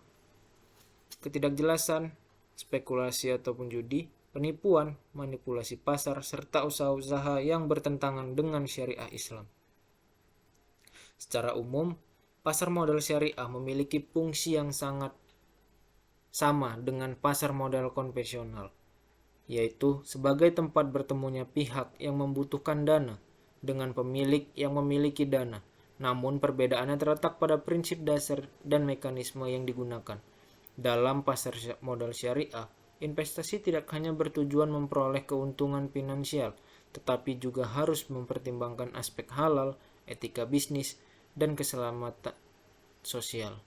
ketidakjelasan, spekulasi ataupun judi, penipuan, manipulasi pasar, serta usaha-usaha yang bertentangan dengan syariah Islam. Secara umum, pasar modal syariah memiliki fungsi yang sangat sama dengan pasar modal konvensional, yaitu sebagai tempat bertemunya pihak yang membutuhkan dana dengan pemilik yang memiliki dana. Namun perbedaannya terletak pada prinsip dasar dan mekanisme yang digunakan. Dalam pasar modal syariah, investasi tidak hanya bertujuan memperoleh keuntungan finansial, tetapi juga harus mempertimbangkan aspek halal, etika bisnis, dan keselamatan sosial.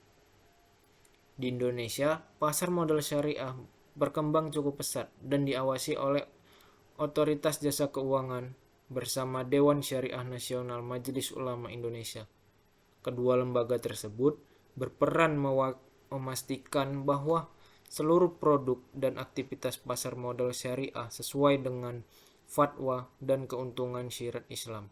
Di Indonesia, pasar modal syariah berkembang cukup pesat dan diawasi oleh Otoritas Jasa Keuangan bersama Dewan Syariah Nasional Majelis Ulama Indonesia. Kedua lembaga tersebut berperan memastikan bahwa seluruh produk dan aktivitas pasar modal syariah sesuai dengan fatwa dan keuntungan syariat Islam.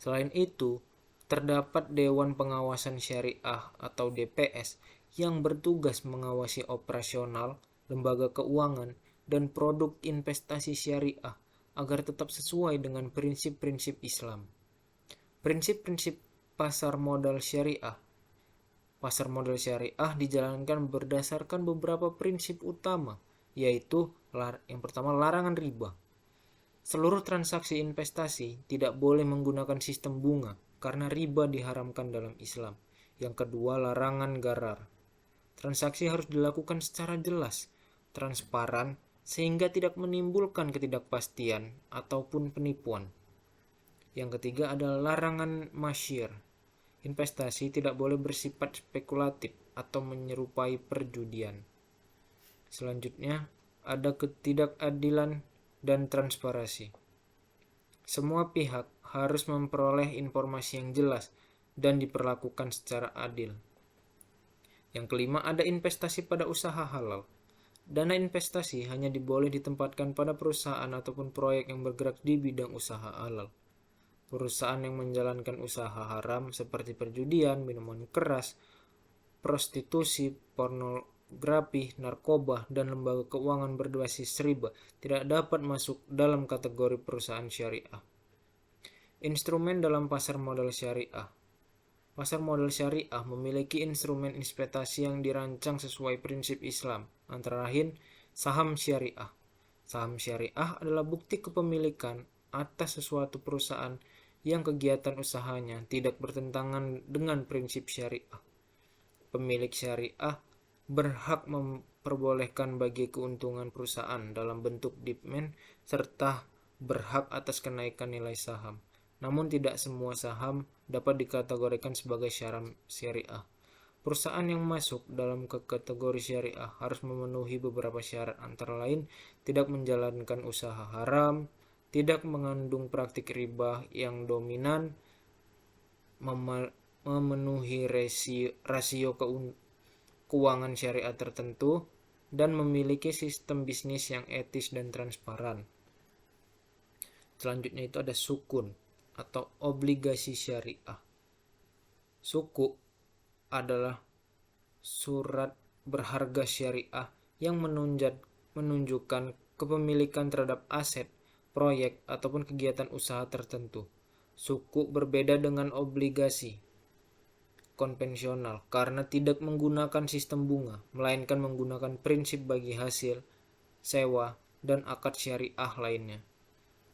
Selain itu, terdapat Dewan Pengawasan Syariah atau DPS yang bertugas mengawasi operasional lembaga keuangan dan produk investasi syariah agar tetap sesuai dengan prinsip-prinsip Islam. Prinsip-prinsip pasar modal syariah. Pasar modal syariah dijalankan berdasarkan beberapa prinsip utama, yaitu yang pertama, larangan riba. Seluruh transaksi investasi tidak boleh menggunakan sistem bunga karena riba diharamkan dalam Islam. Yang kedua, larangan gharar. Transaksi harus dilakukan secara jelas, transparan, sehingga tidak menimbulkan ketidakpastian ataupun penipuan. Yang ketiga adalah larangan masyir. Investasi tidak boleh bersifat spekulatif atau menyerupai perjudian. Selanjutnya, ada ketidakadilan dan transparansi. Semua pihak harus memperoleh informasi yang jelas dan diperlakukan secara adil. Yang kelima, ada investasi pada usaha halal. Dana investasi hanya diboleh ditempatkan pada perusahaan ataupun proyek yang bergerak di bidang usaha halal. Perusahaan yang menjalankan usaha haram seperti perjudian, minuman keras, prostitusi, pornografi, narkoba, dan lembaga keuangan berbasis riba tidak dapat masuk dalam kategori perusahaan syariah. Instrumen dalam pasar modal syariah. Pasar modal syariah memiliki instrumen investasi yang dirancang sesuai prinsip Islam, antara lain saham syariah. Saham syariah adalah bukti kepemilikan atas sesuatu perusahaan yang kegiatan usahanya tidak bertentangan dengan prinsip syariah. Pemilik syariah berhak memperbolehkan bagi keuntungan perusahaan dalam bentuk dividend serta berhak atas kenaikan nilai saham. Namun tidak semua saham dapat dikategorikan sebagai saham syariah. Perusahaan yang masuk dalam kategori syariah harus memenuhi beberapa syarat, antara lain tidak menjalankan usaha haram, tidak mengandung praktik riba yang dominan, memenuhi rasio keuangan syariah tertentu, dan memiliki sistem bisnis yang etis dan transparan. Selanjutnya itu ada sukun atau obligasi syariah. Suku adalah surat berharga syariah yang menunjukkan kepemilikan terhadap aset, proyek, ataupun kegiatan usaha tertentu. Suku berbeda dengan obligasi konvensional karena tidak menggunakan sistem bunga, melainkan menggunakan prinsip bagi hasil, sewa, dan akad syariah lainnya.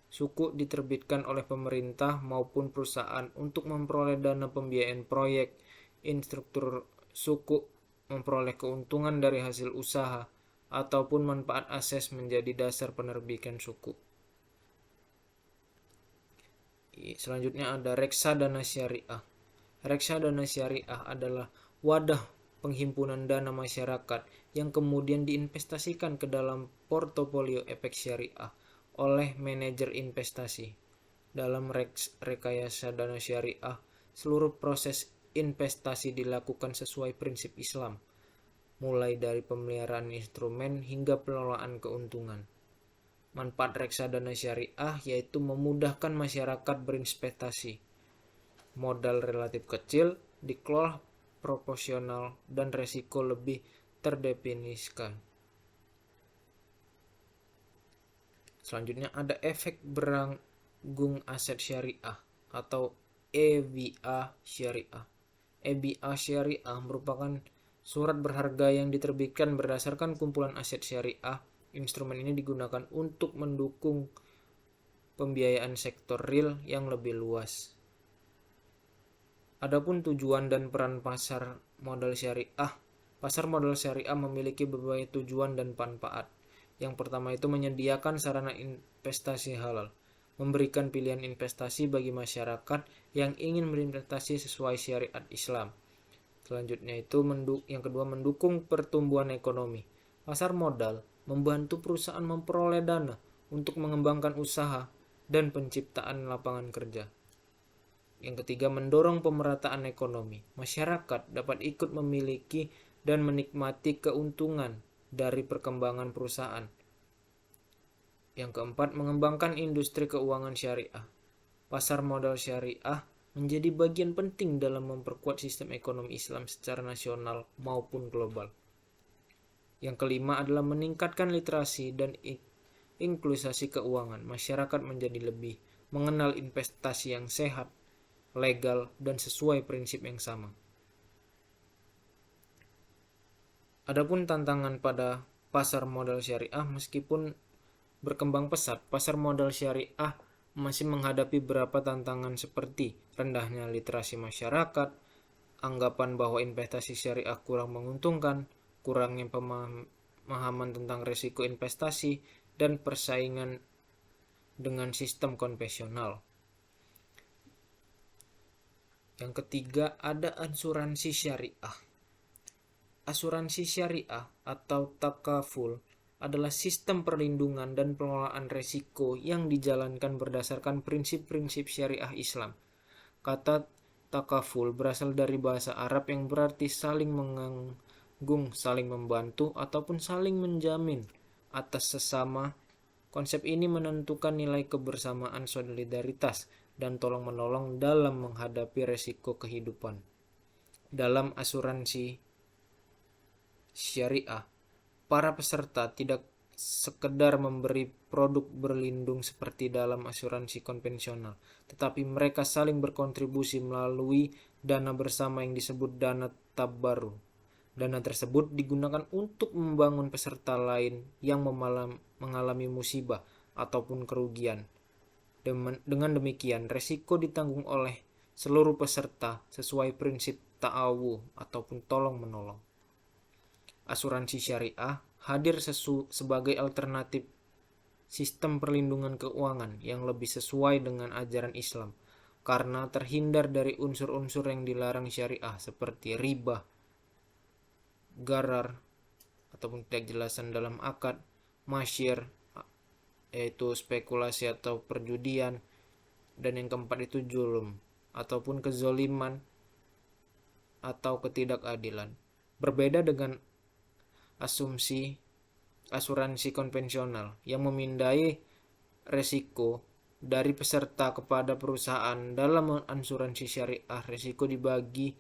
Suku diterbitkan oleh pemerintah maupun perusahaan untuk memperoleh dana pembiayaan proyek. Instruktur suku memperoleh keuntungan dari hasil usaha ataupun manfaat ases menjadi dasar penerbitan suku. Selanjutnya ada reksadana syariah. Reksadana syariah adalah wadah penghimpunan dana masyarakat yang kemudian diinvestasikan ke dalam portofolio efek syariah oleh manajer investasi. Dalam rekayasa dana syariah, seluruh proses investasi dilakukan sesuai prinsip Islam, mulai dari pemeliharaan instrumen hingga pengelolaan keuntungan. Manfaat reksadana syariah yaitu memudahkan masyarakat berinvestasi. Modal relatif kecil, dikelola proporsional, dan resiko lebih terdefinisikan. Selanjutnya ada efek beranggung aset syariah atau EBA syariah. EBA syariah merupakan surat berharga yang diterbitkan berdasarkan kumpulan aset syariah. Instrumen ini digunakan untuk mendukung pembiayaan sektor real yang lebih luas. Adapun tujuan dan peran pasar modal syariah. Pasar modal syariah memiliki berbagai tujuan dan manfaat. Yang pertama itu menyediakan sarana investasi halal, memberikan pilihan investasi bagi masyarakat yang ingin berinvestasi sesuai syariat Islam. Selanjutnya itu yang kedua mendukung pertumbuhan ekonomi. Pasar modal membantu perusahaan memperoleh dana untuk mengembangkan usaha dan penciptaan lapangan kerja. Yang ketiga mendorong pemerataan ekonomi. Masyarakat dapat ikut memiliki dan menikmati keuntungan dari perkembangan perusahaan. Yang keempat, mengembangkan industri keuangan syariah. Pasar modal syariah menjadi bagian penting dalam memperkuat sistem ekonomi Islam secara nasional maupun global. Yang kelima adalah meningkatkan literasi dan inklusasi keuangan. Masyarakat menjadi lebih mengenal investasi yang sehat, legal, dan sesuai prinsip yang sama. Adapun tantangan pada pasar modal syariah, meskipun berkembang pesat, pasar modal syariah masih menghadapi beberapa tantangan seperti rendahnya literasi masyarakat, anggapan bahwa investasi syariah kurang menguntungkan, kurangnya pemahaman tentang risiko investasi, dan persaingan dengan sistem konvensional. Yang ketiga ada asuransi syariah. Asuransi syariah atau takaful adalah sistem perlindungan dan pengelolaan risiko yang dijalankan berdasarkan prinsip-prinsip syariah Islam. Kata takaful berasal dari bahasa Arab yang berarti saling menanggung, saling membantu, ataupun saling menjamin atas sesama. Konsep ini menentukan nilai kebersamaan, solidaritas, dan tolong-menolong dalam menghadapi risiko kehidupan. Dalam asuransi syariah, para peserta tidak sekedar memberi produk berlindung seperti dalam asuransi konvensional, tetapi mereka saling berkontribusi melalui dana bersama yang disebut dana tabarru. Dana tersebut digunakan untuk membangun peserta lain yang mengalami musibah ataupun kerugian. Dengan demikian, resiko ditanggung oleh seluruh peserta sesuai prinsip ta'awu ataupun tolong-menolong. Asuransi syariah hadir sebagai alternatif sistem perlindungan keuangan yang lebih sesuai dengan ajaran Islam karena terhindar dari unsur-unsur yang dilarang syariah seperti riba, gharar ataupun ketidakjelasan dalam akad, masyir yaitu spekulasi atau perjudian, dan yang keempat itu zulm ataupun kezoliman atau ketidakadilan. Berbeda dengan asuransi konvensional yang memindai resiko dari peserta kepada perusahaan. Dalam asuransi syariah, resiko dibagi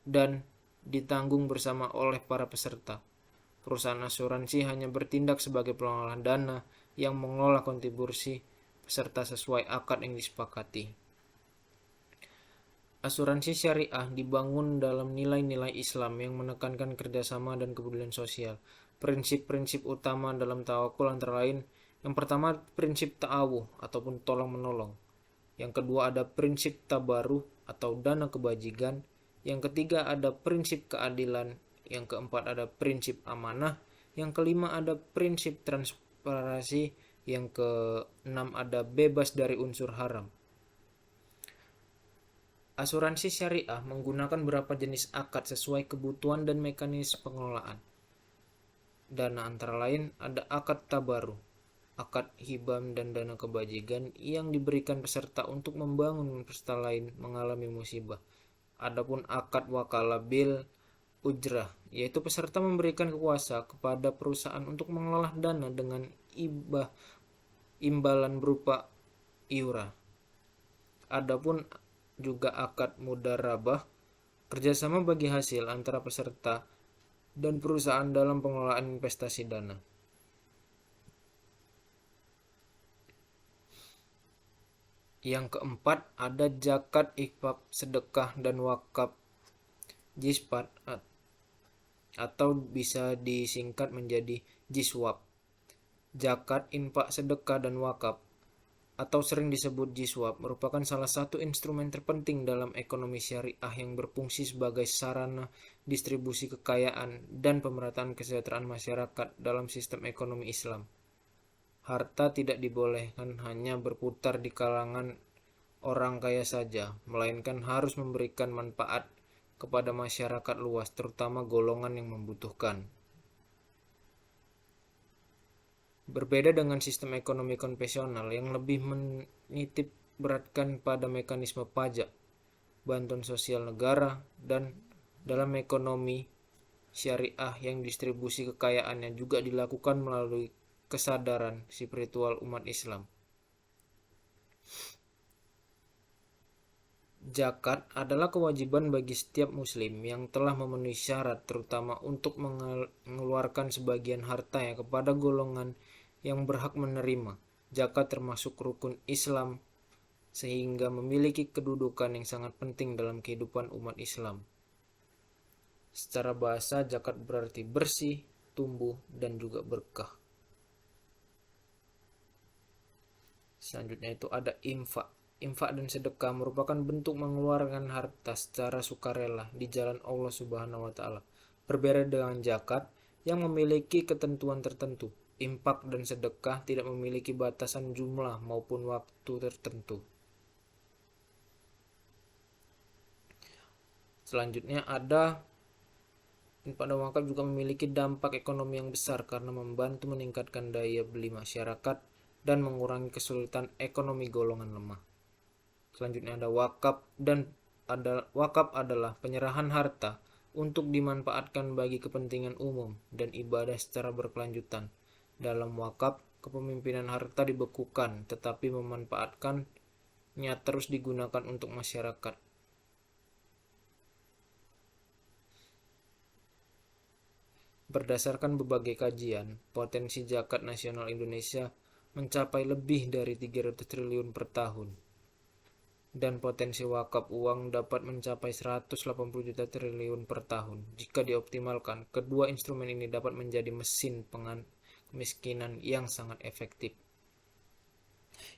dan ditanggung bersama oleh para peserta. Perusahaan asuransi hanya bertindak sebagai pengelola dana yang mengelola kontribusi peserta sesuai akad yang disepakati. Asuransi syariah dibangun dalam nilai-nilai Islam yang menekankan kerjasama dan kepedulian sosial. Prinsip-prinsip utama dalam tawakul antara lain, yang pertama prinsip ta'awuh ataupun tolong-menolong. Yang kedua ada prinsip tabaruh atau dana kebajikan. Yang ketiga ada prinsip keadilan. Yang keempat ada prinsip amanah. Yang kelima ada prinsip transparansi. Yang keenam ada bebas dari unsur haram. Asuransi syariah menggunakan beberapa jenis akad sesuai kebutuhan dan mekanisme pengelolaan. Dana antara lain ada akad tabaruh. akad hibah dan dana kebajikan yang diberikan peserta untuk membangun peserta lain mengalami musibah. Adapun akad wakalah bil ujrah, yaitu peserta memberikan kuasa kepada perusahaan untuk mengelola dana dengan imbalan berupa iurah. Adapun juga akad mudharabah, kerjasama bagi hasil antara peserta dan perusahaan dalam pengelolaan investasi dana. Yang keempat ada zakat, infak, sedekah, dan wakaf jispat atau bisa disingkat menjadi jiswab. Zakat, infak, sedekah, dan wakaf atau sering disebut jiswab merupakan salah satu instrumen terpenting dalam ekonomi syariah yang berfungsi sebagai sarana distribusi kekayaan dan pemerataan kesejahteraan masyarakat dalam sistem ekonomi Islam. Harta tidak dibolehkan hanya berputar di kalangan orang kaya saja, melainkan harus memberikan manfaat kepada masyarakat luas, terutama golongan yang membutuhkan. Berbeda dengan sistem ekonomi konvensional yang lebih menitik beratkan pada mekanisme pajak, bantuan sosial negara, dan dalam ekonomi syariah yang distribusi kekayaannya juga dilakukan melalui kesadaran spiritual umat Islam. Zakat adalah kewajiban bagi setiap muslim yang telah memenuhi syarat, terutama untuk mengeluarkan sebagian hartanya kepada golongan yang berhak menerima. Zakat termasuk rukun Islam sehingga memiliki kedudukan yang sangat penting dalam kehidupan umat Islam. Secara bahasa, zakat berarti bersih, tumbuh, dan juga berkah. Selanjutnya itu ada infak. Infak dan sedekah merupakan bentuk mengeluarkan harta secara sukarela di jalan Allah Subhanahu wa taala. Berbeda dengan zakat yang memiliki ketentuan tertentu. Infak dan sedekah tidak memiliki batasan jumlah maupun waktu tertentu. Selanjutnya ada infak dan wakaf juga memiliki dampak ekonomi yang besar karena membantu meningkatkan daya beli masyarakat dan mengurangi kesulitan ekonomi golongan lemah. Selanjutnya ada wakaf wakaf adalah penyerahan harta untuk dimanfaatkan bagi kepentingan umum dan ibadah secara berkelanjutan. Dalam wakaf, kepemimpinan harta dibekukan tetapi memanfaatkannya terus digunakan untuk masyarakat. Berdasarkan berbagai kajian, potensi zakat nasional Indonesia mencapai lebih dari 300 triliun per tahun. Dan potensi wakaf uang dapat mencapai 180 juta triliun per tahun. Jika dioptimalkan, kedua instrumen ini dapat menjadi mesin kemiskinan yang sangat efektif.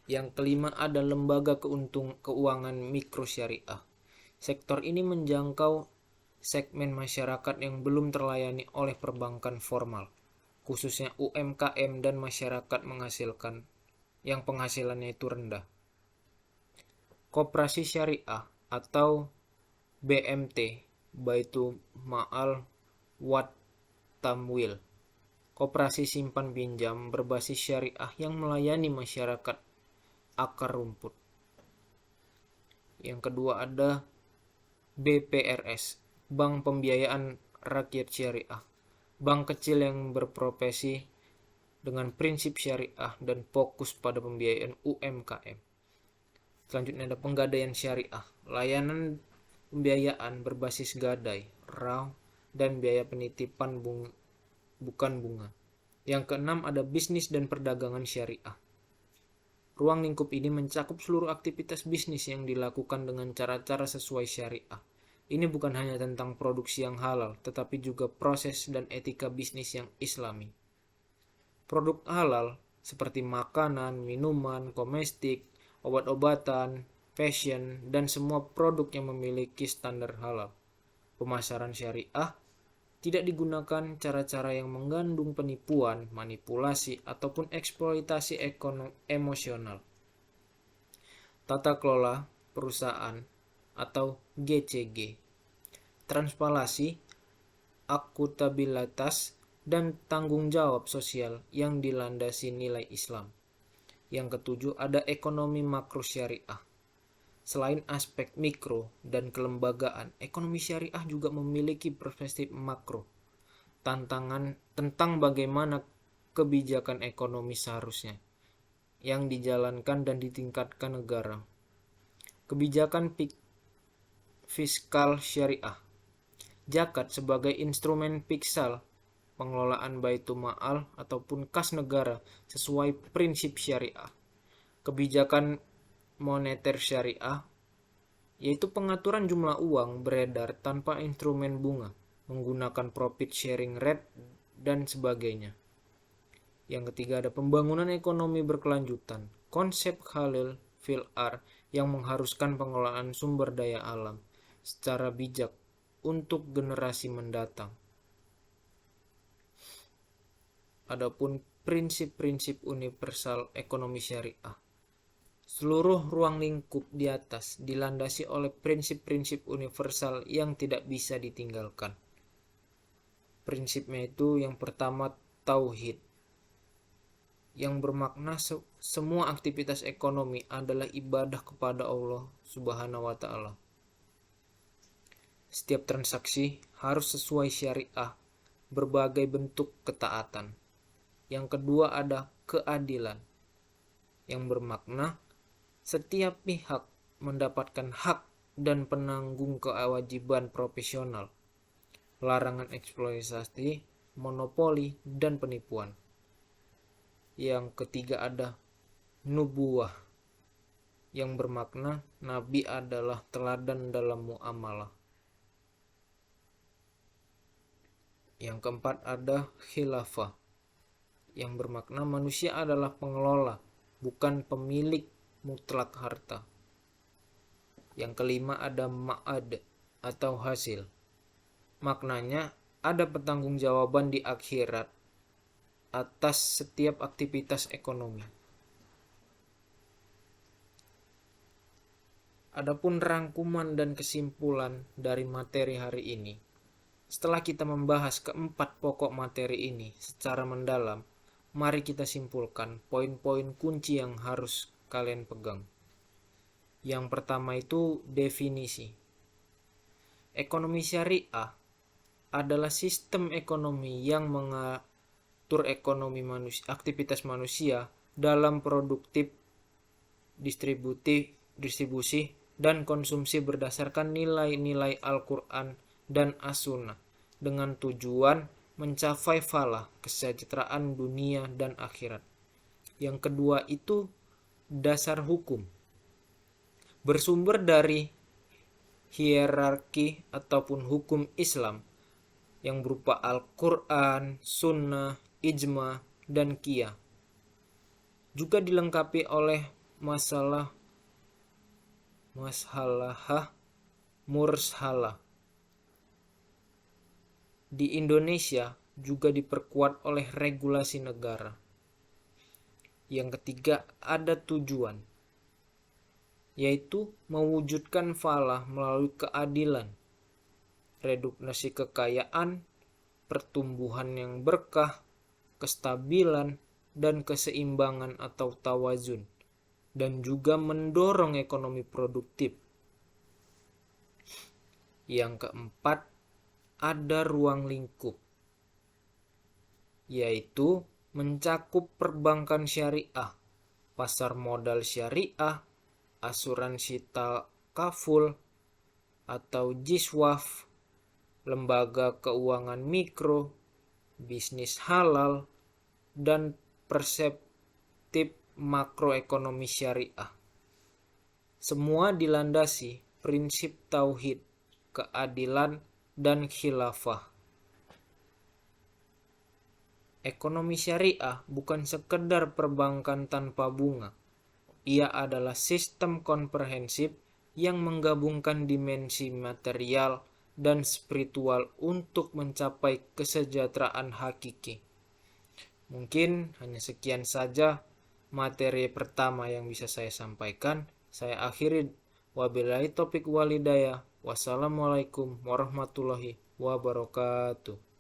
Yang kelima ada lembaga keuangan mikro syariah. Sektor ini menjangkau segmen masyarakat yang belum terlayani oleh perbankan formal, khususnya UMKM dan masyarakat menghasilkan yang penghasilannya itu rendah. Koperasi syariah atau BMT, Baitul Ma'al Wat Tamwil, koperasi simpan pinjam berbasis syariah yang melayani masyarakat akar rumput. Yang kedua ada BPRS, Bank Pembiayaan Rakyat Syariah, bank kecil yang berprofesi dengan prinsip syariah dan fokus pada pembiayaan UMKM. Selanjutnya ada penggadaian syariah, layanan pembiayaan berbasis gadai, raw, dan biaya penitipan bukan bunga. Yang keenam ada bisnis dan perdagangan syariah. Ruang lingkup ini mencakup seluruh aktivitas bisnis yang dilakukan dengan cara-cara sesuai syariah. Ini bukan hanya tentang produksi yang halal, tetapi juga proses dan etika bisnis yang islami. Produk halal seperti makanan, minuman, komestik, obat-obatan, fashion, dan semua produk yang memiliki standar halal. Pemasaran syariah tidak digunakan cara-cara yang mengandung penipuan, manipulasi, ataupun eksploitasi emosional. Tata kelola perusahaan atau GCG. Transparansi, akuntabilitas, dan tanggung jawab sosial yang dilandasi nilai Islam. Yang ketujuh, ada ekonomi makro syariah. Selain aspek mikro dan kelembagaan, ekonomi syariah juga memiliki perspektif makro, tantangan tentang bagaimana kebijakan ekonomi seharusnya yang dijalankan dan ditingkatkan negara. Kebijakan fiskal syariah. Zakat sebagai instrumen fiskal pengelolaan baitul mal ataupun kas negara sesuai prinsip syariah. Kebijakan moneter syariah yaitu pengaturan jumlah uang beredar tanpa instrumen bunga, menggunakan profit sharing rate dan sebagainya. Yang ketiga, ada pembangunan ekonomi berkelanjutan. Konsep Khalil Filar yang mengharuskan pengelolaan sumber daya alam secara bijak untuk generasi mendatang. Adapun prinsip-prinsip universal ekonomi syariah. Seluruh ruang lingkup di atas dilandasi oleh prinsip-prinsip universal yang tidak bisa ditinggalkan. Prinsipnya itu yang pertama tauhid, yang bermakna semua aktivitas ekonomi adalah ibadah kepada Allah Subhanahu wa Ta'ala. Setiap transaksi harus sesuai syariah, berbagai bentuk ketaatan. Yang kedua ada keadilan, yang bermakna setiap pihak mendapatkan hak dan penanggung kewajiban profesional, larangan eksploitasi, monopoli, dan penipuan. Yang ketiga ada nubuwah, yang bermakna Nabi adalah teladan dalam muamalah. Yang keempat ada khilafah, yang bermakna manusia adalah pengelola, bukan pemilik mutlak harta. Yang kelima ada ma'ad atau hasil. Maknanya ada pertanggungjawaban di akhirat atas setiap aktivitas ekonomi. Adapun rangkuman dan kesimpulan dari materi hari ini. Setelah kita membahas keempat pokok materi ini secara mendalam, mari kita simpulkan poin-poin kunci yang harus kalian pegang. Yang pertama itu definisi. Ekonomi syariah adalah sistem ekonomi yang mengatur ekonomi aktivitas manusia dalam produktif, distribusi, dan konsumsi berdasarkan nilai-nilai Al-Quran dan As-Sunnah dengan tujuan mencapai falah, kesejahteraan dunia dan akhirat. Yang kedua itu dasar hukum, bersumber dari hierarki ataupun hukum Islam yang berupa Al-Quran, Sunnah, Ijma, dan Qiyas. Juga dilengkapi oleh masalah mursalah. Di Indonesia juga diperkuat oleh regulasi negara. Yang ketiga ada tujuan, yaitu mewujudkan falah melalui keadilan, reduksi kekayaan, pertumbuhan yang berkah, kestabilan, dan keseimbangan atau tawazun, dan juga mendorong ekonomi produktif. Yang keempat, ada ruang lingkup, yaitu mencakup perbankan syariah, pasar modal syariah, asuransi takaful atau jiswaf, lembaga keuangan mikro, bisnis halal, dan perseptif makroekonomi syariah. Semua dilandasi prinsip tauhid, keadilan, dan khilafah. Ekonomi syariah bukan sekedar perbankan tanpa bunga. Ia adalah sistem komprehensif yang menggabungkan dimensi material dan spiritual untuk mencapai kesejahteraan hakiki. Mungkin hanya sekian saja materi pertama yang bisa saya sampaikan. Saya akhiri, wabillahi taufiq walhidayah. Wassalamualaikum warahmatullahi wabarakatuh.